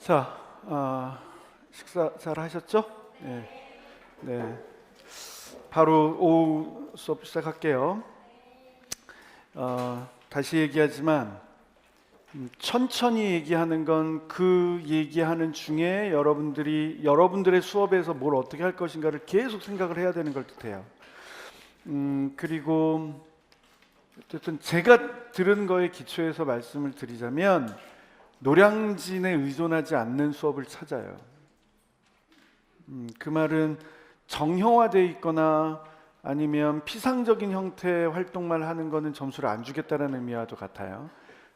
자, 식사 잘 하셨죠? 네. 네. 바로 오후 수업 시작할게요. 다시 얘기하지만 천천히 얘기하는 건 그 얘기하는 중에 여러분들의 수업에서 뭘 어떻게 할 것인가를 계속 생각을 해야 되는 걸 뜻해요. 그리고 어쨌든 제가 들은 거에 기초해서 말씀을 드리자면 노량진에 의존하지 않는 수업을 찾아요. 그 말은 정형화되어 있거나 아니면 피상적인 형태의 활동만 하는 것은 점수를 안 주겠다는 의미와도 같아요.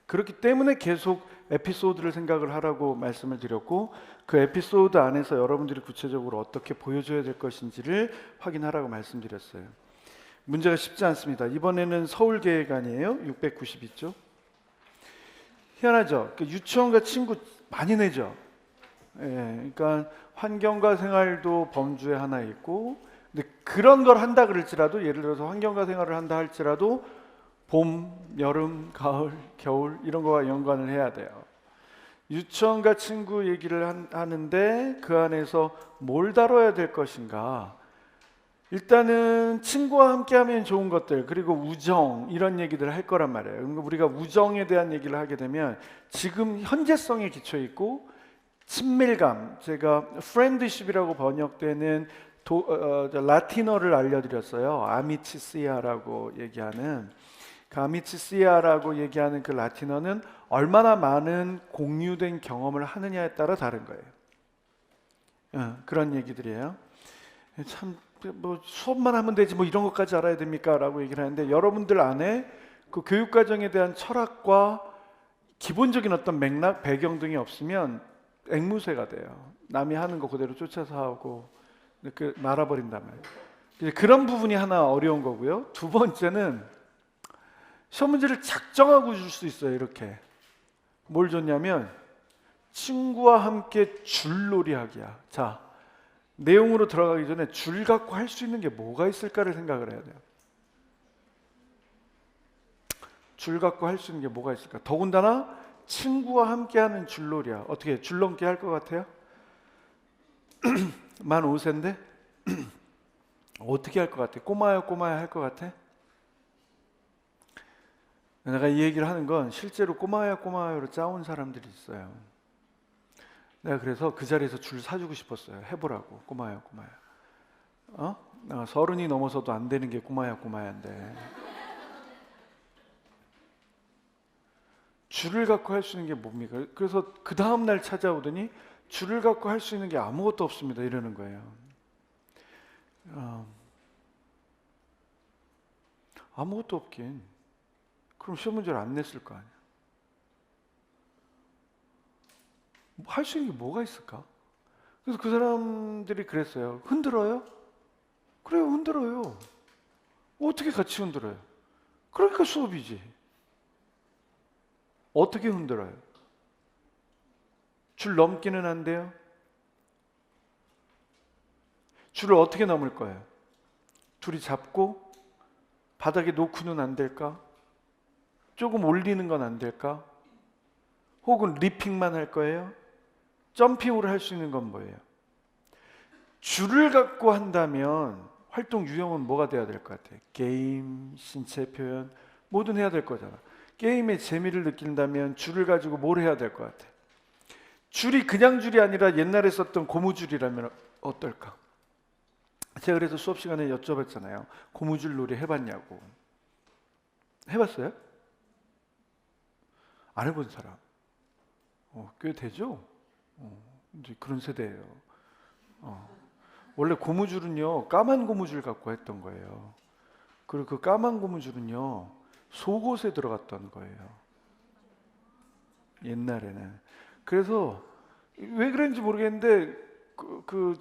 그렇기 때문에 계속 에피소드를 생각을 하라고 말씀을 드렸고, 그 에피소드 안에서 여러분들이 구체적으로 어떻게 보여줘야 될 것인지를 확인하라고 말씀드렸어요. 문제가 쉽지 않습니다. 이번에는 서울계획안이에요. 692쪽. 희한하죠? 유치원과 친구 많이 내죠. 예, 그러니까 환경과 생활도 범주에 하나 있고, 근데 그런 걸 한다 그럴지라도, 예를 들어서 환경과 생활을 한다 할지라도 봄, 여름, 가을, 겨울 이런 거와 연관을 해야 돼요. 유치원과 친구 얘기를 하는데 그 안에서 뭘 다뤄야 될 것인가? 일단은 친구와 함께하면 좋은 것들, 그리고 우정 이런 얘기들을 할 거란 말이에요. 그러니까 우리가 우정에 대한 얘기를 하게 되면 지금 현재성에 기초 있고 친밀감, 제가 friendship이라고 번역되는 라틴어를 알려드렸어요. 아미치시아라고 얘기하는 그 아미치시아라고 얘기하는 그 라틴어는 얼마나 많은 공유된 경험을 하느냐에 따라 다른 거예요. 그런 얘기들이에요. 참 뭐 수업만 하면 되지 뭐 이런 것까지 알아야 됩니까? 라고 얘기를 하는데, 여러분들 안에 그 교육과정에 대한 철학과 기본적인 어떤 맥락, 배경 등이 없으면 앵무새가 돼요. 남이 하는 거 그대로 쫓아서 하고 말아버린단 말이에요. 그런 부분이 하나 어려운 거고요. 두 번째는 시험 문제를 작정하고 줄 수 있어요. 이렇게 뭘 줬냐면 친구와 함께 줄놀이 하기야. 자, 내용으로 들어가기 전에 줄 갖고 할 수 있는 게 뭐가 있을까를 생각을 해야 돼요. 줄 갖고 할 수 있는 게 뭐가 있을까? 더군다나 친구와 함께하는 줄놀이야. 어떻게 줄넘기 할 것 같아요? 만 5세인데 어떻게 할 것 같아? 꼬마야 할 것 같아? 내가 이 얘기를 하는 건 실제로 꼬마야로 짜온 사람들이 있어요. 내가 그래서 그 자리에서 줄 사주고 싶었어요. 해보라고. 꼬마야. 30이 넘어서도 안 되는 게 꼬마야인데 줄을 갖고 할 수 있는 게 뭡니까? 그래서 그 다음날 찾아오더니 줄을 갖고 할 수 있는 게 아무것도 없습니다. 이러는 거예요. 아무것도 없긴. 그럼 시험 문제를 안 냈을 거 아니야. 할 수 있는 게 뭐가 있을까? 그래서 그 사람들이 그랬어요. 흔들어요? 그래요, 흔들어요. 어떻게 같이 흔들어요? 그러니까 수업이지. 어떻게 흔들어요? 줄 넘기는 안 돼요? 줄을 어떻게 넘을 거예요? 둘이 잡고 바닥에 놓고는 안 될까? 조금 올리는 건 안 될까? 혹은 리핑만 할 거예요? 점핑으로 할 수 있는 건 뭐예요? 줄을 갖고 한다면 활동 유형은 뭐가 돼야 될 것 같아요? 게임, 신체 표현, 뭐든 해야 될 거잖아. 게임의 재미를 느낀다면 줄을 가지고 뭘 해야 될 것 같아? 줄이 그냥 줄이 아니라 옛날에 썼던 고무줄이라면 어떨까? 제가 그래서 수업 시간에 여쭤봤잖아요. 고무줄 놀이 해봤냐고. 해봤어요? 안 해본 사람? 꽤 되죠? 이제 그런 세대예요. 원래 고무줄은요, 까만 고무줄 갖고 했던 거예요. 그리고 그 까만 고무줄은요, 속옷에 들어갔던 거예요. 옛날에는. 그래서 왜 그런지 모르겠는데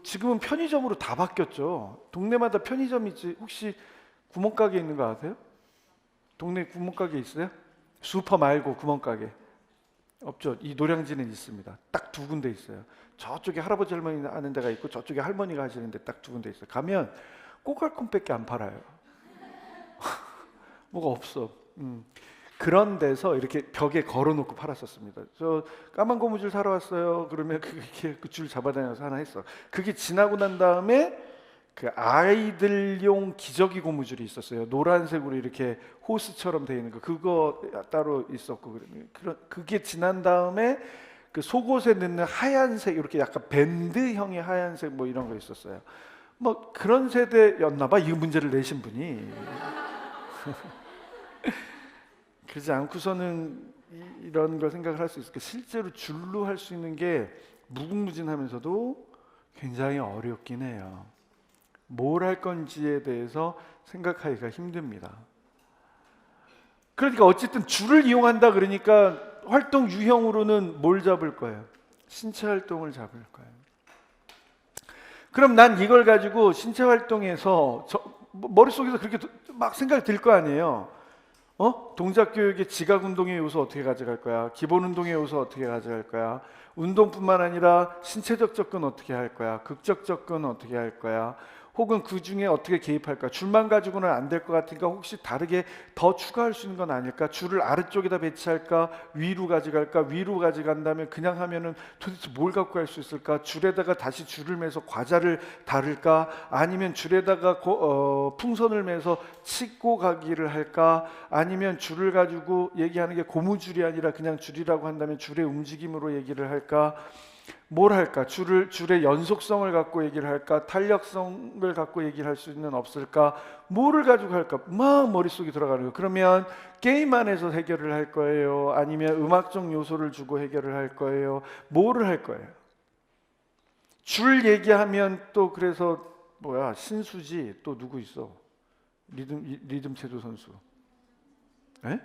지금은 편의점으로 다 바뀌었죠. 동네마다 편의점 있지. 혹시 구멍가게 있는 거 아세요? 동네 구멍가게 있어요? 슈퍼 말고 구멍가게. 없죠. 이 노량진은 있습니다. 딱 두 군데 있어요. 저쪽에 할아버지 할머니 하는 데가 있고 저쪽에 할머니가 하시는데 딱 두 군데 있어요. 가면 꼬깔콘밖에 안 팔아요. 뭐가 없어. 그런 데서 이렇게 벽에 걸어놓고 팔았었습니다. 저 까만 고무줄 사러 왔어요. 그러면 그렇게 그 줄 잡아다녀서 하나 했어. 그게 지나고 난 다음에 그 아이들용 기저귀 고무줄이 있었어요. 노란색으로 이렇게 호스처럼 되어 있는 거, 그거 따로 있었고, 그게 지난 다음에 그 속옷에 넣는 하얀색 이렇게 약간 밴드형의 하얀색 뭐 이런 거 있었어요. 뭐 그런 세대였나 봐, 이 문제를 내신 분이. 그러지 않고서는 이런 걸 생각을 할 수 있을까? 실제로 줄로 할 수 있는 게 무궁무진하면서도 굉장히 어렵긴 해요. 뭘 할 건지에 대해서 생각하기가 힘듭니다. 그러니까 어쨌든 줄을 이용한다 그러니까 활동 유형으로는 뭘 잡을 거예요? 신체 활동을 잡을 거예요. 그럼 난 이걸 가지고 신체 활동에서 머릿속에서 그렇게 막 생각이 들 거 아니에요. 동작 교육의 지각 운동의 요소 어떻게 가져갈 거야? 기본 운동의 요소 어떻게 가져갈 거야? 운동뿐만 아니라 신체적 접근 어떻게 할 거야? 극적 접근 어떻게 할 거야? 혹은 그 중에 어떻게 개입할까? 줄만 가지고는 안 될 것 같으니까 혹시 다르게 더 추가할 수 있는 건 아닐까? 줄을 아래쪽에다 배치할까? 위로 가져갈까? 위로 가져간다면 그냥 하면은 도대체 뭘 갖고 갈 수 있을까? 줄에다가 다시 줄을 매서 과자를 다룰까? 아니면 줄에다가 풍선을 매서 치고 가기를 할까? 아니면 줄을 가지고 얘기하는 게 고무줄이 아니라 그냥 줄이라고 한다면 줄의 움직임으로 얘기를 할까? 뭘 할까? 줄의 연속성을 갖고 얘기를 할까? 탄력성을 갖고 얘기를 할 수 있는 없을까? 뭐를 가지고 할까? 막 머릿속에 들어가는 거예요. 그러면 게임 안에서 해결을 할 거예요? 아니면 음악적 요소를 주고 해결을 할 거예요? 뭐를 할 거예요? 줄 얘기하면 또 그래서 신수지, 또 누구 있어? 리듬 체조 선수. 에?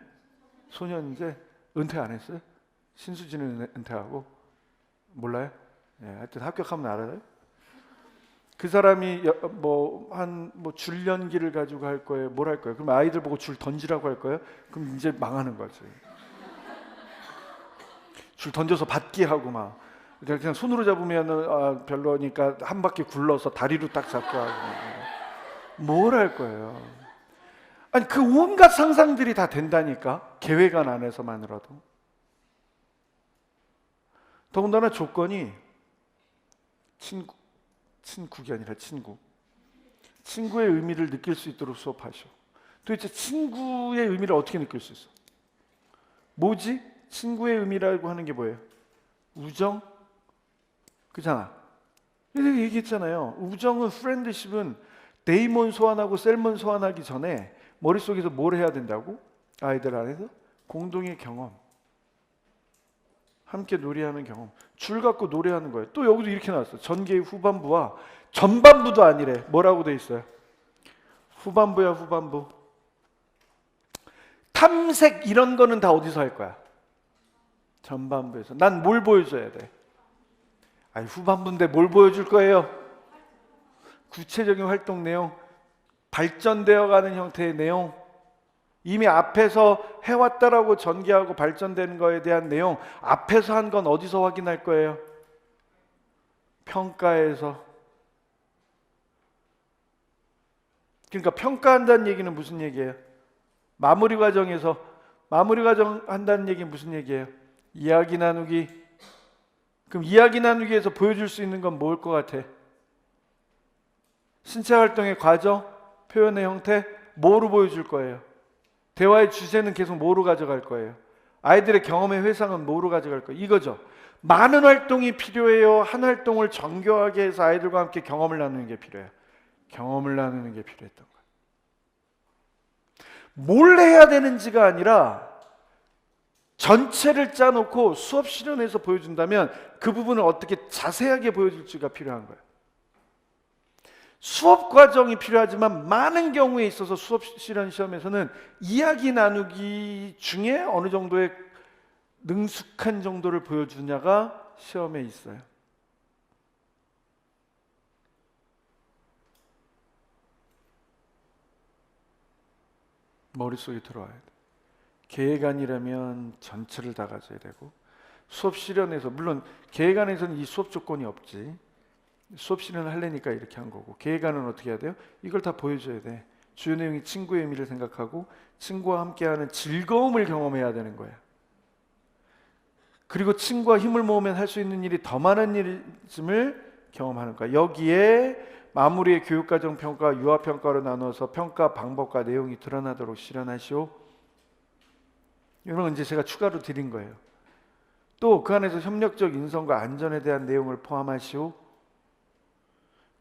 소년제 은퇴 안 했어요? 신수지는 은퇴하고? 몰라요? 예, 하여튼 합격하면 알아요. 그 사람이 줄 연기를 가지고 할 거예요? 뭘 할 거예요? 그럼 아이들 보고 줄 던지라고 할 거예요? 그럼 이제 망하는 거지. 줄 던져서 받기 하고 막 그냥 손으로 잡으면 별로니까 한 바퀴 굴러서 다리로 딱 잡고 하고 뭘 할 거예요? 아니 그 온갖 상상들이 다 된다니까, 계획안 안에서만으로도. 더군다나 조건이 친국이 아니라 친구의 의미를 느낄 수 있도록 수업하셔. 도대체 친구의 의미를 어떻게 느낄 수 있어? 뭐지? 친구의 의미라고 하는 게 뭐예요? 우정? 그잖아. 내가 얘기했잖아요. 우정은, 프렌드십은 데이몬 소환하고 셀몬 소환하기 전에 머릿속에서 뭘 해야 된다고? 아이들 안에서 공동의 경험, 함께 노래하는 경험. 줄 갖고 노래하는 거예요. 또 여기도 이렇게 나왔어. 전개의 후반부와 전반부도 아니래. 뭐라고 돼 있어요? 후반부야, 후반부. 탐색 이런 거는 다 어디서 할 거야? 전반부에서. 난 뭘 보여줘야 돼? 아니 후반부인데 뭘 보여줄 거예요? 구체적인 활동 내용, 발전되어 가는 형태의 내용, 이미 앞에서 해왔다라고 전개하고 발전되는 거에 대한 내용, 앞에서 한 건 어디서 확인할 거예요? 평가에서. 그러니까 평가한다는 얘기는 무슨 얘기예요? 마무리 과정 한다는 얘기는 무슨 얘기예요? 이야기 나누기. 그럼 이야기 나누기에서 보여줄 수 있는 건 뭐일 것 같아? 신체 활동의 과정, 표현의 형태, 뭐로 보여줄 거예요? 대화의 주제는 계속 뭐로 가져갈 거예요? 아이들의 경험의 회상은 뭐로 가져갈 거예요? 이거죠. 많은 활동이 필요해요? 한 활동을 정교하게 해서 아이들과 함께 경험을 나누는 게 필요해요? 경험을 나누는 게 필요했던 거예요. 뭘 해야 되는지가 아니라 전체를 짜놓고 수업 실현해서 보여준다면 그 부분을 어떻게 자세하게 보여줄지가 필요한 거예요. 수업 과정이 필요하지만 많은 경우에 있어서 수업 실현 시험에서는 이야기 나누기 중에 어느 정도의 능숙한 정도를 보여주냐가 시험에 있어요. 머릿속에 들어와야 돼. 계획안이라면 전체를 다 가져야 되고, 수업 실현에서, 물론 계획안에서는 이 수업 조건이 없지. 수업 실현을 하려니까 이렇게 한 거고, 계획안은 어떻게 해야 돼요? 이걸 다 보여줘야 돼. 주요 내용이 친구의 의미를 생각하고 친구와 함께하는 즐거움을 경험해야 되는 거예요. 그리고 친구와 힘을 모으면 할 수 있는 일이 더 많은 일임을 경험하는 거야. 여기에 마무리의 교육과정 평가, 유아 평가로 나눠서 평가 방법과 내용이 드러나도록 실현하시오. 이런 건 이제 제가 추가로 드린 거예요. 또 그 안에서 협력적 인성과 안전에 대한 내용을 포함하시오.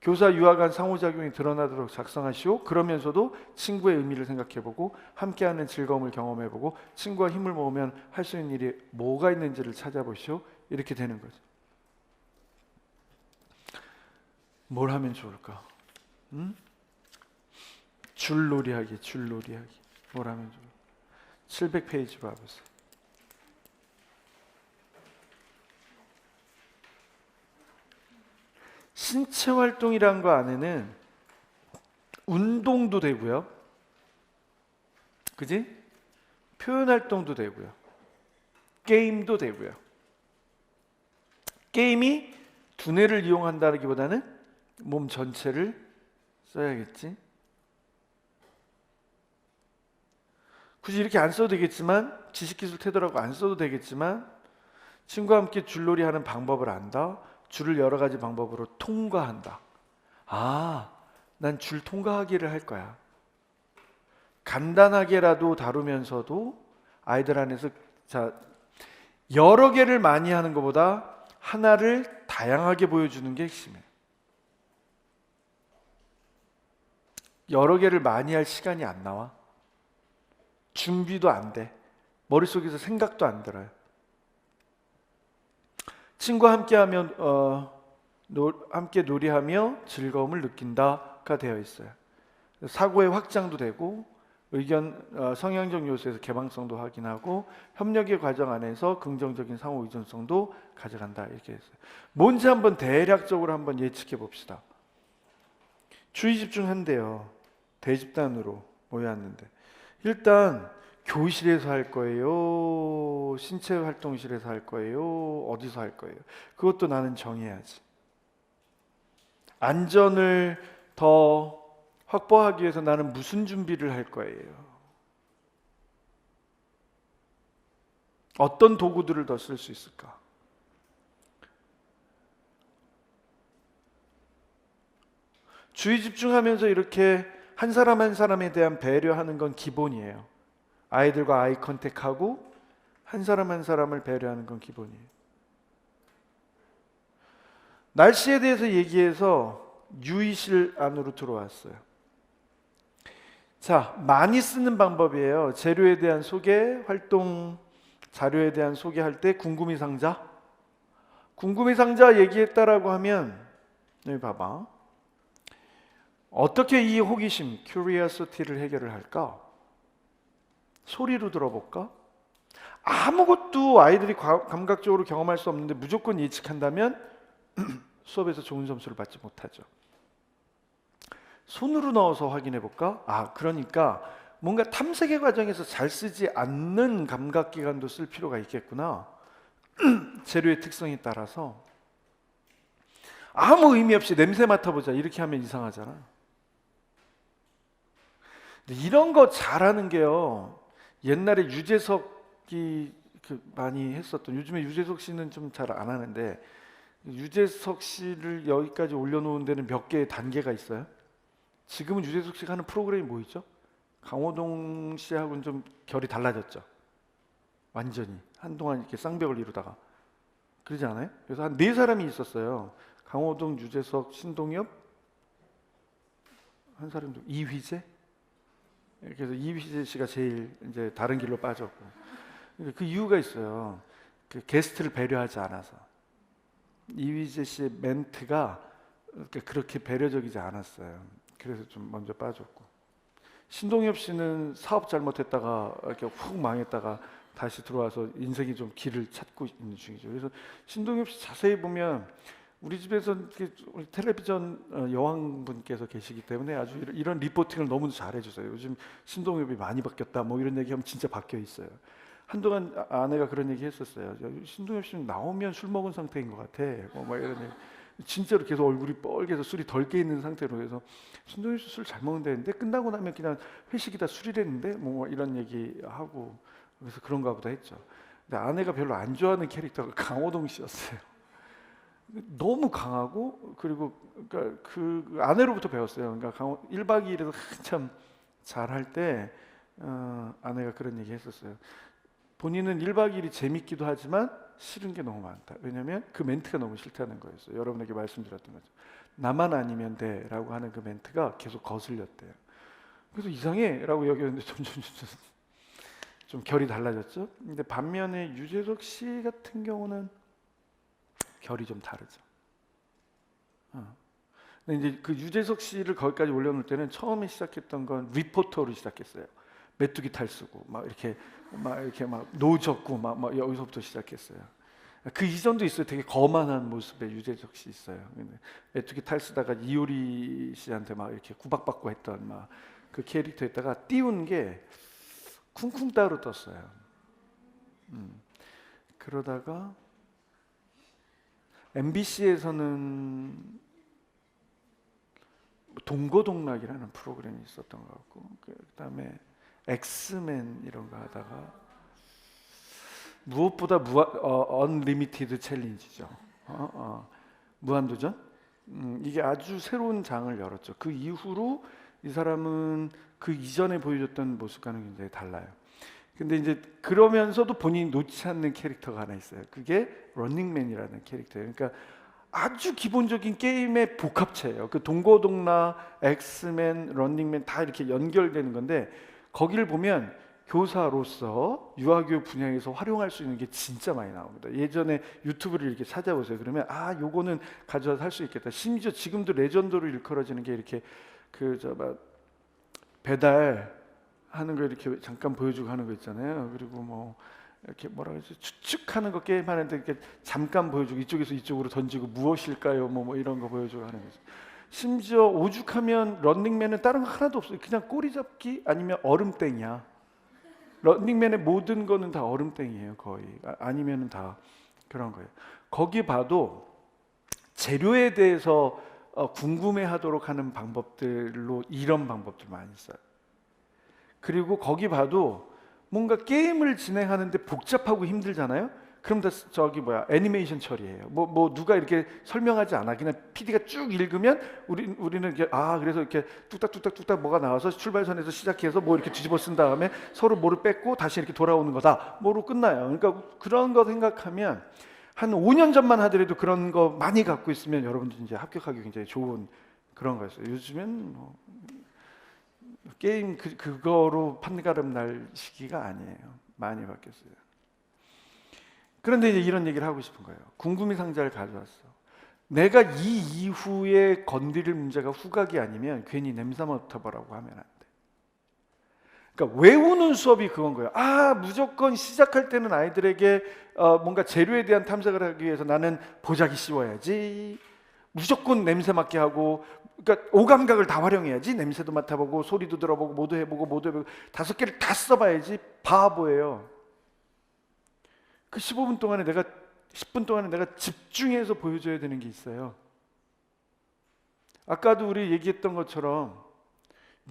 교사 유아 간 상호작용이 드러나도록 작성하시오. 그러면서도 친구의 의미를 생각해보고 함께하는 즐거움을 경험해보고 친구와 힘을 모으면 할 수 있는 일이 뭐가 있는지를 찾아보시오. 이렇게 되는 거죠. 뭘 하면 좋을까? 줄놀이하기. 뭘 하면 좋을까? 700페이지 봐보세요. 신체 활동이란 거 안에는 운동도 되고요. 그지? 표현 활동도 되고요. 게임도 되고요. 게임이 두뇌를 이용한다기보다는 몸 전체를 써야겠지. 굳이 이렇게 안 써도 되겠지만, 지식기술 태도라고 안 써도 되겠지만, 친구와 함께 줄놀이 하는 방법을 안다. 줄을 여러 가지 방법으로 통과한다. 난 줄 통과하기를 할 거야. 간단하게라도 다루면서도 아이들 안에서 여러 개를 많이 하는 것보다 하나를 다양하게 보여주는 게 핵심이에요. 여러 개를 많이 할 시간이 안 나와. 준비도 안 돼. 머릿속에서 생각도 안 들어요. 친구와 함께하면 함께 놀이하며 즐거움을 느낀다가 되어 있어요. 사고의 확장도 되고 의견 성향적 요소에서 개방성도 확인하고 협력의 과정 안에서 긍정적인 상호 의존성도 가져간다 이렇게 했어요. 뭔지 한번 대략적으로 한번 예측해 봅시다. 주의 집중한대요. 대집단으로 모여왔는데 일단 교실에서 할 거예요? 신체 활동실에서 할 거예요? 어디서 할 거예요? 그것도 나는 정해야지. 안전을 더 확보하기 위해서 나는 무슨 준비를 할 거예요? 어떤 도구들을 더 쓸 수 있을까? 주의 집중하면서 이렇게 한 사람 한 사람에 대한 배려하는 건 기본이에요. 아이들과 아이 컨택하고 한 사람 한 사람을 배려하는 건 기본이에요. 날씨에 대해서 얘기해서 유의실 안으로 들어왔어요. 자, 많이 쓰는 방법이에요. 재료에 대한 소개, 활동 자료에 대한 소개할 때 궁금이 상자. 궁금이 상자 얘기했다라고 하면 여기 봐봐. 어떻게 이 호기심, curiosity를 해결을 할까? 소리로 들어볼까? 아무것도 아이들이 감각적으로 경험할 수 없는데 무조건 예측한다면 수업에서 좋은 점수를 받지 못하죠. 손으로 넣어서 확인해 볼까? 그러니까 뭔가 탐색의 과정에서 잘 쓰지 않는 감각기관도 쓸 필요가 있겠구나. 재료의 특성에 따라서 아무 의미 없이 냄새 맡아보자 이렇게 하면 이상하잖아. 근데 이런 거 잘하는 게요, 옛날에 유재석이 많이 했었던, 요즘에 유재석 씨는 좀 잘 안 하는데 유재석 씨를 여기까지 올려놓은 데는 몇 개의 단계가 있어요. 지금은 유재석 씨가 하는 프로그램이 뭐 있죠? 강호동 씨하고는 좀 결이 달라졌죠. 완전히 한동안 이렇게 쌍벽을 이루다가 그러지 않아요? 그래서 한 4사람이 있었어요. 강호동, 유재석, 신동엽, 한 사람도 이휘재. 그래서 이휘재 씨가 제일 이제 다른 길로 빠졌고, 그 이유가 있어요. 그 게스트를 배려하지 않아서. 이휘재 씨의 멘트가 그렇게 배려적이지 않았어요. 그래서 좀 먼저 빠졌고, 신동엽 씨는 사업 잘못했다가 이렇게 훅 망했다가 다시 들어와서 인생이 좀 길을 찾고 있는 중이죠. 그래서 신동엽 씨 자세히 보면 우리 집에서 우리 텔레비전 여왕분께서 계시기 때문에 아주 이런 리포팅을 너무 잘해주세요. 요즘 신동엽이 많이 바뀌었다 뭐 이런 얘기하면 진짜 바뀌어 있어요. 한동안 아내가 그런 얘기 했었어요. 신동엽 씨는 나오면 술 먹은 상태인 것 같아. 뭐 이런 얘기. 진짜로 계속 얼굴이 뻘개서 술이 덜 깨 있는 상태로 해서 순동이 술 잘 먹는다는데 끝나고 나면 그냥 회식이다 술이랬는데 뭐 이런 얘기하고 그래서 그런가 보다 했죠. 근데 아내가 별로 안 좋아하는 캐릭터가 강호동 씨였어요. 너무 강하고 그리고 그러니까 그 아내로부터 배웠어요. 그러니까 1박 2일에서 한참 잘할 때 아내가 그런 얘기 했었어요. 본인은 1박 2일이 재밌기도 하지만 싫은 게 너무 많다. 왜냐하면 그 멘트가 너무 싫다는 거였어요. 여러분에게 말씀드렸던 거죠. 나만 아니면 돼라고 하는 그 멘트가 계속 거슬렸대요. 그래서 이상해라고 여겼는데 점점 좀 결이 달라졌죠. 근데 반면에 유재석 씨 같은 경우는 결이 좀 다르죠. 근데 이제 그 유재석 씨를 거기까지 올려놓을 때는 처음에 시작했던 건 리포터로 시작했어요. 메뚜기 탈 쓰고 막 이렇게 막 노젓고 막 여기서부터 시작했어요. 그 이전도 있어요. 되게 거만한 모습의 유재석 씨 있어요. 근데 메뚜기 탈 쓰다가 이효리 씨한테 막 이렇게 구박받고 했던 막 그 캐릭터에다가 띄운 게 쿵쿵 따로 떴어요. 그러다가 MBC에서는 동고동락이라는 프로그램이 있었던 것 같고 그다음에 엑스맨 이런 거 하다가 무엇보다 언리미티드 챌린지죠. 무한도전. 이게 아주 새로운 장을 열었죠. 그 이후로 이 사람은 그 이전에 보여줬던 모습과는 굉장히 달라요. 근데 이제 그러면서도 본인이 놓지 않는 캐릭터가 하나 있어요. 그게 런닝맨이라는 캐릭터예요. 그러니까 아주 기본적인 게임의 복합체예요. 그 동고동락, 엑스맨, 런닝맨 다 이렇게 연결되는 건데 거기를 보면 교사로서 유아교육 분야에서 활용할 수 있는 게 진짜 많이 나옵니다. 예전에 유튜브를 이렇게 찾아보세요. 그러면 요거는 가져와서 할 수 있겠다. 심지어 지금도 레전드로 일컬어지는 게 이렇게 배달 하는 거 이렇게 잠깐 보여주고 하는 거 있잖아요. 그리고 뭐 이렇게 뭐라 그러지 추측하는 거 게임 하는데 이렇게 잠깐 보여주고 이쪽에서 이쪽으로 던지고 무엇일까요? 뭐 이런 거 보여주고 하는 거죠. 심지어 오죽하면 런닝맨은 다른 거 하나도 없어요. 그냥 꼬리 잡기 아니면 얼음땡이야. 런닝맨의 모든 거는 다 얼음땡이에요. 거의 아니면은 다 그런 거예요. 거기 봐도 재료에 대해서 궁금해하도록 하는 방법들로 이런 방법들 많이 써요. 그리고 거기 봐도 뭔가 게임을 진행하는데 복잡하고 힘들잖아요. 그럼 다 애니메이션 처리해요. 뭐 누가 이렇게 설명하지 않아. 그냥 PD가 쭉 읽으면 우리는 이렇게 그래서 이렇게 뚝딱뚝딱뚝딱 뭐가 나와서 출발선에서 시작해서 뭐 이렇게 뒤집어 쓴 다음에 서로 뭐를 뺏고 다시 이렇게 돌아오는 거다. 뭐로 끝나요. 그러니까 그런 거 생각하면 한 5년 전만 하더라도 그런 거 많이 갖고 있으면 여러분들 이제 합격하기 굉장히 좋은 그런 거였어요. 요즘엔 뭐 게임 그거로 판가름 날 시기가 아니에요. 많이 바뀌었어요. 그런데 이제 이런 얘기를 하고 싶은 거예요. 궁금이 상자를 가져왔어. 내가 이 이후에 건드릴 문제가 후각이 아니면 괜히 냄새 맡아보라고 하면 안 돼. 그러니까 외우는 수업이 그건 거예요. 무조건 시작할 때는 아이들에게 뭔가 재료에 대한 탐색을 하기 위해서 나는 보자기 씌워야지. 무조건 냄새 맡게 하고, 그러니까 오감각을 다 활용해야지. 냄새도 맡아보고 소리도 들어보고 모두 해보고 5개를 다 써봐야지. 바보예요. 그 10분 동안에 내가 집중해서 보여줘야 되는 게 있어요. 아까도 우리 얘기했던 것처럼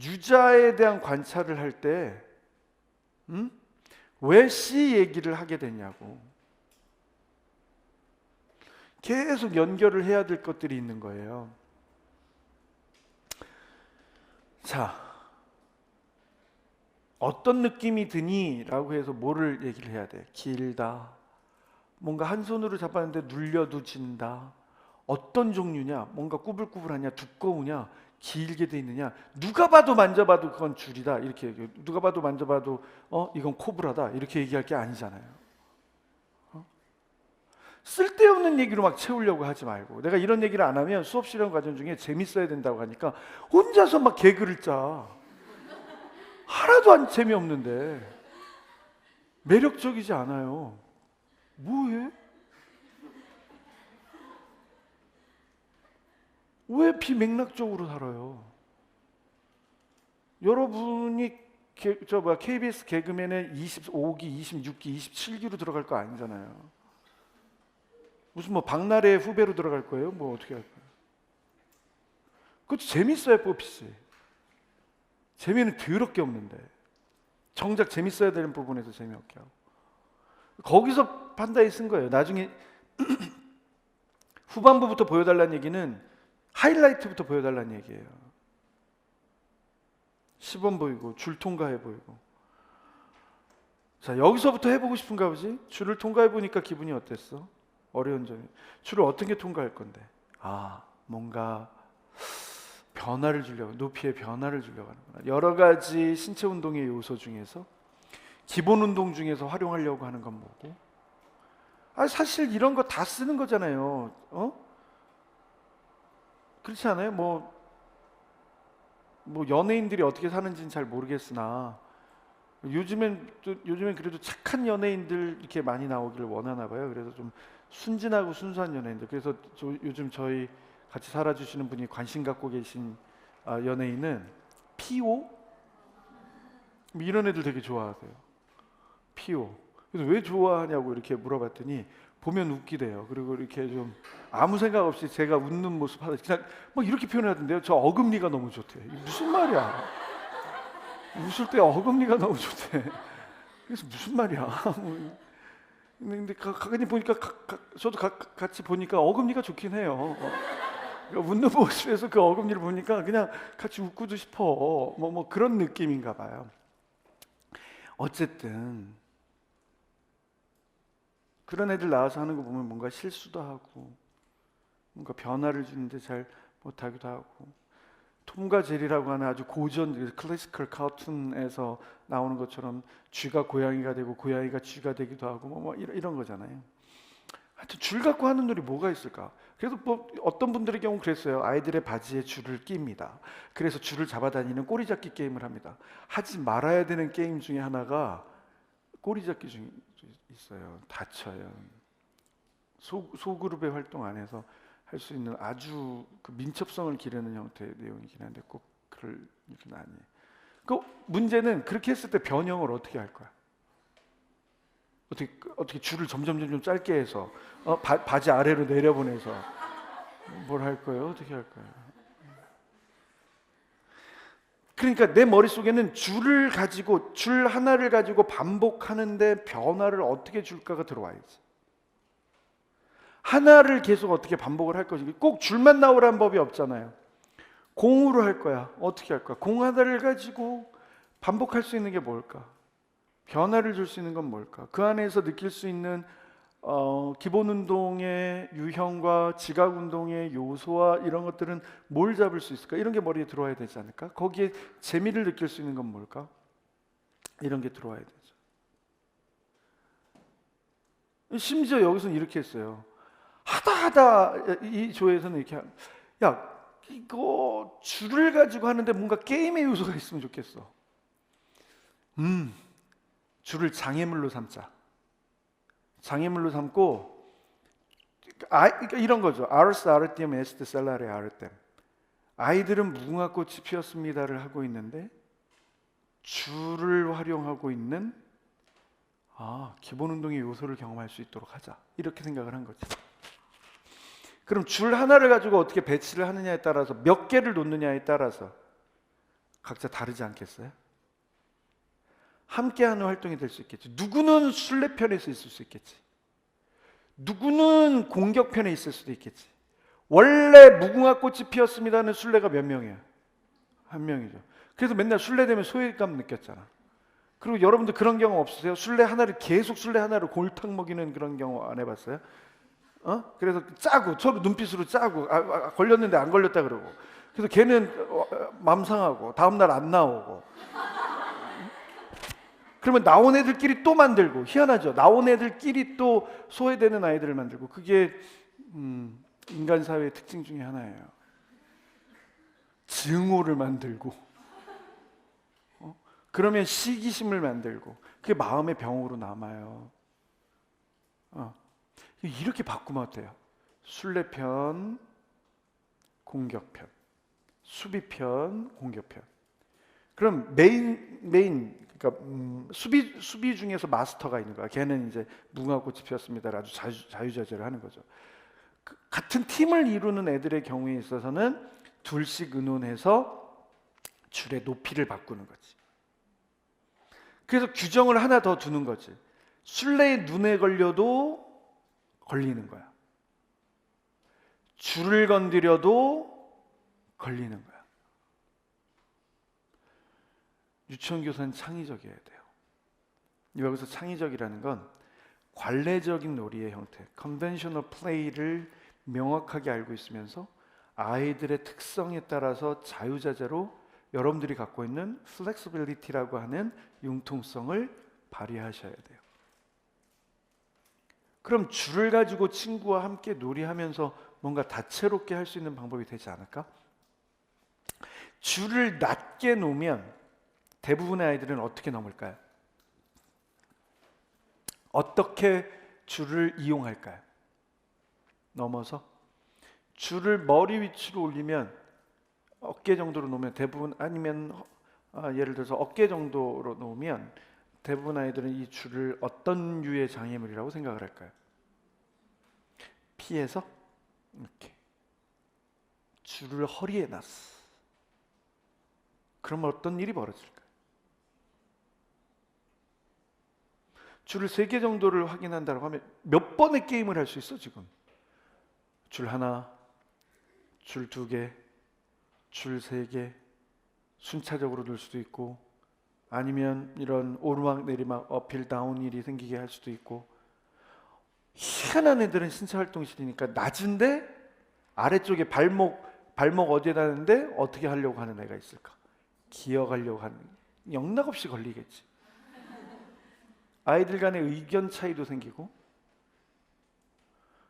유자에 대한 관찰을 할 때 왜 씨 얘기를 하게 되냐고 계속 연결을 해야 될 것들이 있는 거예요. 자, 어떤 느낌이 드니? 라고 해서 뭐를 얘기를 해야 돼? 길다. 뭔가 한 손으로 잡았는데 눌려도 진다. 어떤 종류냐? 뭔가 꾸불꾸불하냐? 두꺼우냐? 길게 돼 있느냐? 누가 봐도 만져봐도 그건 줄이다. 이렇게 얘기해요. 누가 봐도 만져봐도 이건 코브라다. 이렇게 얘기할 게 아니잖아요. 쓸데없는 얘기로 막 채우려고 하지 말고, 내가 이런 얘기를 안 하면 수업 실험 과정 중에 재밌어야 된다고 하니까 혼자서 막 개그를 짜. 하나도 안 재미없는데 매력적이지 않아요. 뭐해? 왜 비맥락적으로 살아요? 여러분이 KBS 개그맨의 25기, 26기, 27기로 들어갈 거 아니잖아요. 무슨 뭐 박나래 후배로 들어갈 거예요? 뭐 어떻게 할 거예요? 그것도 재밌어야 뽑히지. 재미는 더럽게 없는데. 정작 재밌어야 되는 부분에서 재미없게 하고. 거기서 판단이 쓴 거예요. 나중에 후반부부터 보여달라는 얘기는 하이라이트부터 보여달라는 얘기예요. 시범 보이고 줄 통과해 보이고. 자, 여기서부터 해보고 싶은가 보지? 줄을 통과해 보니까 기분이 어땠어? 어려운 점이. 줄을 어떻게 통과할 건데? 아, 뭔가 변화를 주려고, 높이의 변화를 주려고 하는구나. 여러 가지 신체 운동의 요소 중에서 기본 운동 중에서 활용하려고 하는 건 뭐고? 아, 사실 이런 거 다 쓰는 거잖아요. 그렇지 않아요? 뭐 연예인들이 어떻게 사는지는 잘 모르겠으나 요즘엔 그래도 착한 연예인들 이렇게 많이 나오기를 원하나 봐요. 그래서 좀 순진하고 순수한 연예인들. 그래서 요즘 저희 같이 살아주시는 분이 관심 갖고 계신 연예인은 피오? 뭐 이런 애들 되게 좋아하세요. 피오. 그래서 왜 좋아하냐고 이렇게 물어봤더니 보면 웃기대요. 그리고 이렇게 좀 아무 생각 없이 제가 웃는 모습 하다 그냥 막 이렇게 표현하던데요. 저 어금니가 너무 좋대. 이게 무슨 말이야? 웃을 때 어금니가 너무 좋대. 그래서 무슨 말이야? 근데 가만히 보니까 저도 같이 보니까 어금니가 좋긴 해요. 그러니까 웃는 모습에서 그 어금니를 보니까 그냥 같이 웃고도 싶어. 뭐 그런 느낌인가 봐요. 어쨌든 그런 애들 나와서 하는 거 보면 뭔가 실수도 하고 뭔가 변화를 주는데 잘 못하기도 하고 톰과 제리라고 하는 아주 고전 클래시컬 카툰에서 나오는 것처럼 쥐가 고양이가 되고 고양이가 쥐가 되기도 하고 뭐 이런 거잖아요. 하여튼 줄 갖고 하는 놀이 뭐가 있을까? 그래서 뭐 어떤 분들의 경우 그랬어요. 아이들의 바지에 줄을 낍니다. 그래서 줄을 잡아다니는 꼬리잡기 게임을 합니다. 하지 말아야 되는 게임 중에 하나가 꼬리잡기 중에 있어요. 다쳐요. 소그룹의 활동 안에서 할 수 있는 아주 그 민첩성을 기르는 형태의 내용이긴 한데 꼭 그럴 일은 아니에요. 그 문제는 그렇게 했을 때 변형을 어떻게 할 거야? 어떻게 줄을 점점 짧게 해서 바지 아래로 내려보내서 뭘 할 거예요? 어떻게 할 거예요? 그러니까 내 머릿속에는 줄 하나를 가지고 반복하는데 변화를 어떻게 줄까가 들어와야지. 하나를 계속 어떻게 반복을 할 것인가. 꼭 줄만 나오라는 법이 없잖아요. 공으로 할 거야. 어떻게 할 거야? 공 하나를 가지고 반복할 수 있는 게 뭘까? 변화를 줄 수 있는 건 뭘까? 그 안에서 느낄 수 있는 기본 운동의 유형과 지각 운동의 요소와 이런 것들은 뭘 잡을 수 있을까? 이런 게 머리에 들어와야 되지 않을까? 거기에 재미를 느낄 수 있는 건 뭘까? 이런 게 들어와야 되죠. 심지어 여기서는 이렇게 했어요. 하다 이 조에서는 이렇게 야 이거 줄을 가지고 하는데 뭔가 게임의 요소가 있으면 좋겠어. 줄을 장애물로 삼자. 장애물로 삼고 그러니까 이런 거죠. 아르스 아르티엄 에스테 셀라레 아르템. 아이들은 무궁화꽃이 피었습니다를 하고 있는데 줄을 활용하고 있는 기본 운동의 요소를 경험할 수 있도록 하자. 이렇게 생각을 한 거죠. 그럼 줄 하나를 가지고 어떻게 배치를 하느냐에 따라서 몇 개를 놓느냐에 따라서 각자 다르지 않겠어요? 함께하는 활동이 될 수 있겠지. 누구는 순례편에 있을 수 있겠지. 누구는 공격편에 있을 수도 있겠지. 원래 무궁화꽃이 피었습니다는 순례가 몇 명이에요? 한 명이죠. 그래서 맨날 순례되면 소외감 느꼈잖아. 그리고 여러분들 그런 경험 없으세요? 순례 하나를 골탕 먹이는 그런 경험 안 해봤어요? 그래서 짜고 서로 눈빛으로 짜고 걸렸는데 안 걸렸다 그러고 그래서 걔는 맘 상하고 다음날 안 나오고 그러면 나온 애들끼리 또 만들고 희한하죠. 나온 애들끼리 또 소외되는 아이들을 만들고 그게 인간 사회의 특징 중에 하나예요. 증오를 만들고 그러면 시기심을 만들고 그게 마음의 병으로 남아요. 이렇게 바꾸면 어때요? 순례편, 공격편, 수비편, 공격편. 그럼 메인 그러니까 수비 중에서 마스터가 있는 거야. 걔는 이제 무궁화 꽃이 피었습니다. 아주 자유자재로 하는 거죠. 같은 팀을 이루는 애들의 경우에 있어서는 둘씩 의논해서 줄의 높이를 바꾸는 거지. 그래서 규정을 하나 더 두는 거지. 술래의 눈에 걸려도 걸리는 거야. 줄을 건드려도 걸리는 거야. 유치원 교사는 창의적이어야 돼요. 여기서 창의적이라는 건 관례적인 놀이의 형태, 컨벤셔널 플레이를 명확하게 알고 있으면서 아이들의 특성에 따라서 자유자재로 여러분들이 갖고 있는 플렉시빌리티라고 하는 융통성을 발휘하셔야 돼요. 그럼 줄을 가지고 친구와 함께 놀이하면서 뭔가 다채롭게 할 수 있는 방법이 되지 않을까? 줄을 낮게 놓으면 대부분의 아이들은 어떻게 넘을까요? 어떻게 줄을 이용할까요? 넘어서 줄을 머리 위치로 올리면 어깨 정도로 놓으면 대부분, 아니면 예를 들어서 어깨 정도로 놓으면 대부분 아이들은 이 줄을 어떤 유의 장애물이라고 생각을 할까요? 피해서 이렇게 줄을 허리에 놨어. 그러면 어떤 일이 벌어질까요? 줄을 3개 정도를 확인한다고 하면 몇 번의 게임을 할 수 있어 지금? 줄 하나, 줄 2개, 줄 3개, 순차적으로 넣을 수도 있고, 아니면 이런 오르막 내리막 어필 다운 일이 생기게 할 수도 있고. 희한한 애들은 신체 활동실이니까 낮은데 아래쪽에 발목 어디에다 놨는데 어떻게 하려고 하는 애가 있을까? 기어가려고 하는, 영락없이 걸리겠지. 아이들 간의 의견 차이도 생기고.